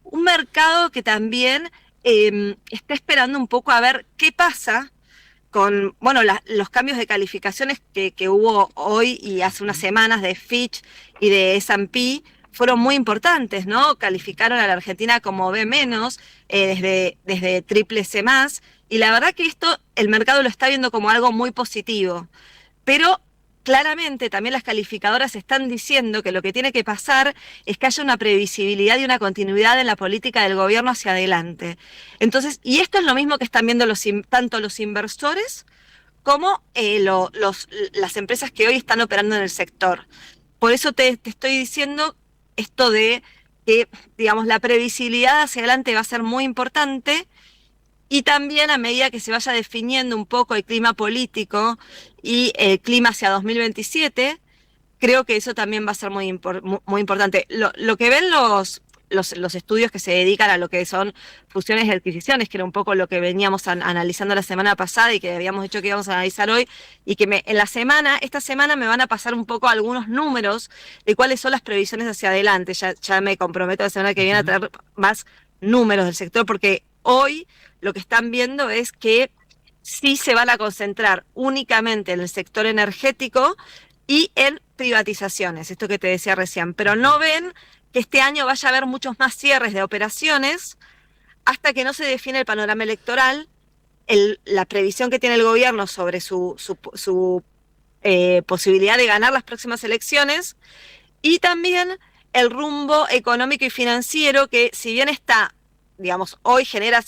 Speaker 19: Un mercado que también está esperando un poco a ver qué pasa con, bueno, los cambios de calificaciones que hubo hoy y hace unas semanas de Fitch y de S&P fueron muy importantes, ¿no? Calificaron a la Argentina como B-, desde triple C+, y la verdad que esto el mercado lo está viendo como algo muy positivo. Pero claramente también las calificadoras están diciendo que lo que tiene que pasar es que haya una previsibilidad y una continuidad en la política del gobierno hacia adelante. Entonces, y esto es lo mismo que están viendo tanto los inversores como las empresas que hoy están operando en el sector. Por eso te estoy diciendo esto de que, digamos, la previsibilidad hacia adelante va a ser muy importante. Y también a medida que se vaya definiendo un poco el clima político y el clima hacia 2027, creo que eso también va a ser muy importante. Lo que ven los estudios que se dedican a lo que son fusiones y adquisiciones, que era un poco lo que veníamos analizando la semana pasada y que habíamos dicho que íbamos a analizar hoy, y que esta semana me van a pasar un poco algunos números de cuáles son las previsiones hacia adelante. Ya me comprometo la semana que viene a traer más números del sector, porque hoy lo que están viendo es que sí se van a concentrar únicamente en el sector energético y en privatizaciones, esto que te decía recién, pero no ven que este año vaya a haber muchos más cierres de operaciones hasta que no se define el panorama electoral, la previsión que tiene el gobierno sobre su posibilidad de ganar las próximas elecciones, y también el rumbo económico y financiero que, si bien está, digamos, hoy genera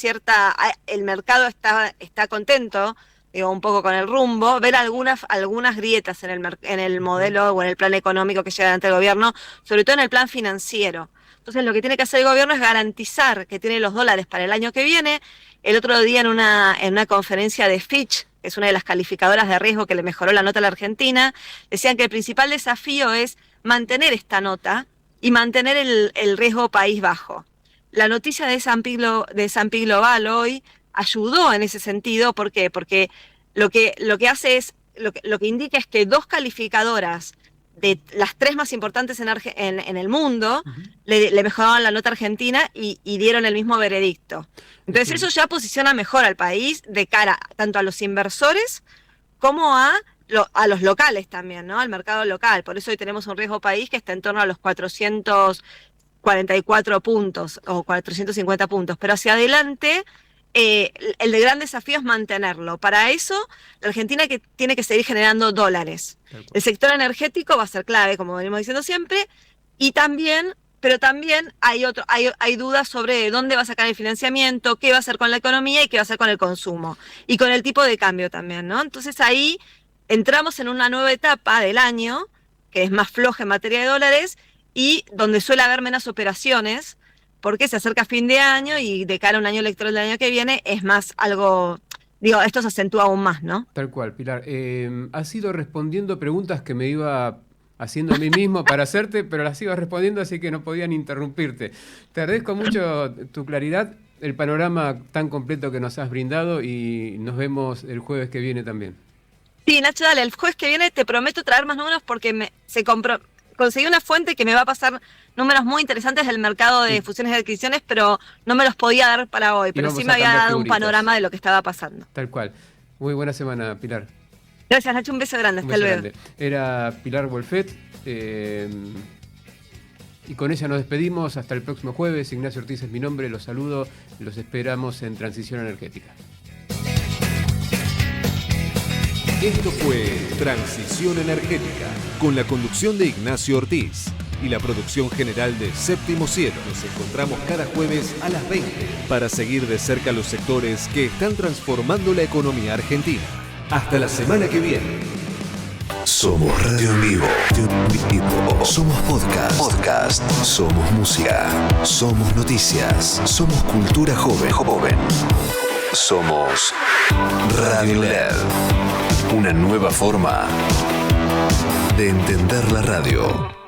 Speaker 19: el mercado está contento, digo, un poco con el rumbo, ver algunas grietas en el modelo o en el plan económico que llega ante el gobierno, sobre todo en el plan financiero. Entonces lo que tiene que hacer el gobierno es garantizar que tiene los dólares para el año que viene. El otro día en una conferencia de Fitch, que es una de las calificadoras de riesgo que le mejoró la nota a la Argentina, decían que el principal desafío es mantener esta nota y mantener el riesgo país bajo. La noticia de S&P Global hoy ayudó en ese sentido. ¿Por qué? Porque lo que hace es, lo que indica es que dos calificadoras de las tres más importantes en el mundo le mejoraron la nota argentina y dieron el mismo veredicto. Entonces eso ya posiciona mejor al país de cara tanto a los inversores como a los locales también, ¿no? Al mercado local. Por eso hoy tenemos un riesgo país que está en torno a los 444 puntos o 450 puntos, pero hacia adelante el de gran desafío es mantenerlo. Para eso, la Argentina tiene que seguir generando dólares. El sector energético va a ser clave, como venimos diciendo siempre, pero también hay dudas sobre dónde va a sacar el financiamiento, qué va a hacer con la economía y qué va a hacer con el consumo, y con el tipo de cambio también, ¿no? Entonces ahí entramos en una nueva etapa del año, que es más floja en materia de dólares, y donde suele haber menos operaciones, porque se acerca fin de año y de cara a un año electoral del año que viene es más algo, esto se acentúa aún más, ¿no?
Speaker 2: Tal cual, Pilar. Has ido respondiendo preguntas que me iba haciendo a mí mismo para hacerte, pero las iba respondiendo, así que no podían interrumpirte. Te agradezco mucho tu claridad. el panorama tan completo que nos has brindado y nos vemos el jueves que viene también.
Speaker 19: Sí, Nacho, dale, el jueves que viene te prometo traer más números porque conseguí una fuente que me va a pasar números muy interesantes del mercado de fusiones y adquisiciones, pero no me los podía dar para hoy, pero sí me había dado un panorama de lo que estaba pasando.
Speaker 2: Tal cual. Muy buena semana, Pilar.
Speaker 19: Gracias, Nacho, un beso grande, hasta luego. Grande.
Speaker 2: Era Pilar Wolfet, y con ella nos despedimos hasta el próximo jueves. Ignacio Ortiz es mi nombre, los saludo, los esperamos en Transición Energética.
Speaker 1: Esto fue Transición Energética, con la conducción de Ignacio Ortiz y la producción general de Séptimo Cielo. Nos encontramos cada jueves a las 20 para seguir de cerca los sectores que están transformando la economía argentina. Hasta la semana que viene.
Speaker 20: Somos radio en vivo. Somos podcast. Somos música. Somos noticias. Somos cultura joven. Somos Radio LED. Una nueva forma de entender la radio.